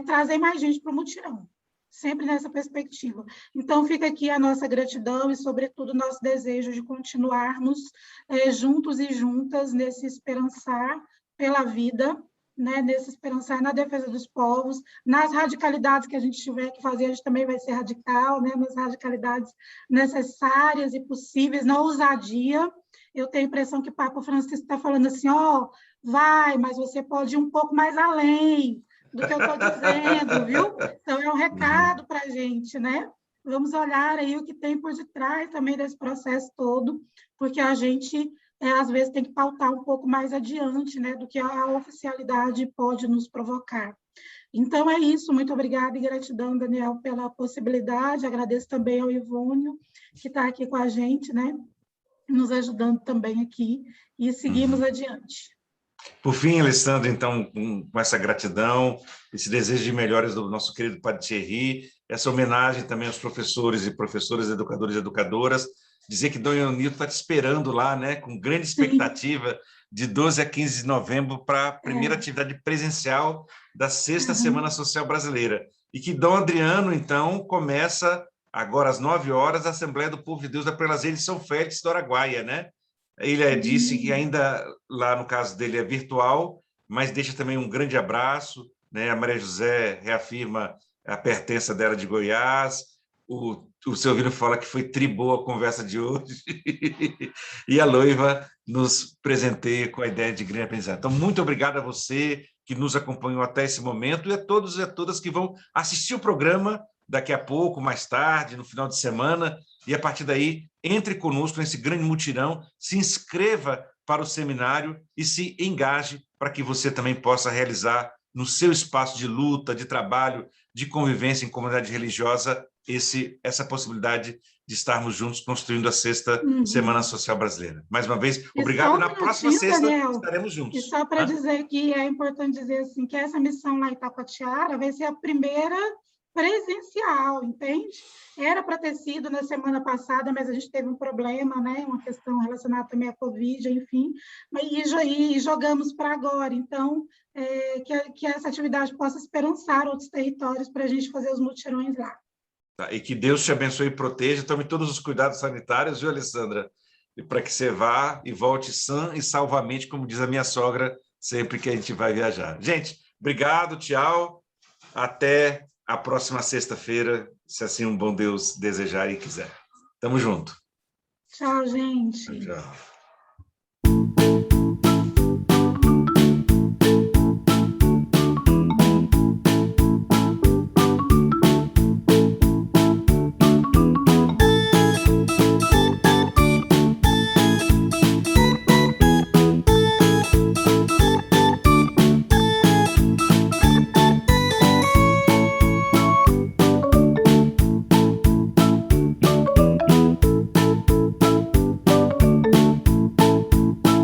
trazer mais gente para o mutirão. Sempre nessa perspectiva. Então, fica aqui a nossa gratidão e, sobretudo, o nosso desejo de continuarmos juntos e juntas nesse esperançar pela vida, né, nesse esperançar na defesa dos povos, nas radicalidades que a gente tiver que fazer, a gente também vai ser radical, né, nas radicalidades necessárias e possíveis, na ousadia. Eu tenho a impressão que o Papa Francisco está falando assim, vai, mas você pode ir um pouco mais além do que eu estou dizendo, viu? Então, é um recado para a gente, né? Vamos olhar aí o que tem por detrás também desse processo todo, porque a gente às vezes tem que pautar um pouco mais adiante, né, do que a oficialidade pode nos provocar. Então, é isso. Muito obrigada e gratidão, Daniel, pela possibilidade. Agradeço também ao Ivônio, que está aqui com a gente, né, nos ajudando também aqui, e seguimos adiante. Por fim, Alessandro, então, com essa gratidão, esse desejo de melhoras do nosso querido Padre Thierry, essa homenagem também aos professores e professoras, educadores e educadoras, dizer que Dom Ionilton está te esperando lá, né, com grande expectativa, sim, de 12 a 15 de novembro para a primeira atividade presencial da Sexta Semana Social Brasileira. E que Dom Adriano, então, começa agora às 9 horas a Assembleia do Povo de Deus da Prelasia de São Félix do Araguaia, né? Ele disse que ainda, lá no caso dele, é virtual, mas deixa também um grande abraço, né? A Maria José reafirma a pertença dela de Goiás, o Silvino fala que foi boa a conversa de hoje, e a Loiva nos presenteia com a ideia de grande aprendizado. Então, muito obrigado a você que nos acompanhou até esse momento, e a todos e a todas que vão assistir o programa daqui a pouco, mais tarde, no final de semana, e a partir daí, entre conosco nesse grande mutirão, se inscreva para o seminário e se engaje para que você também possa realizar no seu espaço de luta, de trabalho, de convivência em comunidade religiosa, essa possibilidade de estarmos juntos construindo a Sexta Semana Social Brasileira. Mais uma vez, obrigado. Na próxima sexta, Daniel, estaremos juntos. E só para dizer que é importante dizer assim, que essa missão lá em Itacoatiara vai ser a primeira presencial, entende? Era para ter sido na semana passada, mas a gente teve um problema, né? Uma questão relacionada também à Covid, enfim, e jogamos para agora. Então, que essa atividade possa esperançar outros territórios para a gente fazer os mutirões lá. Tá, e que Deus te abençoe e proteja. Tome todos os cuidados sanitários, viu, Alessandra? E para que você vá e volte sã e salvamente, como diz a minha sogra, sempre que a gente vai viajar. Gente, obrigado, tchau. Até a próxima sexta-feira, se assim um bom Deus desejar e quiser. Tamo junto. Tchau, gente. Tchau.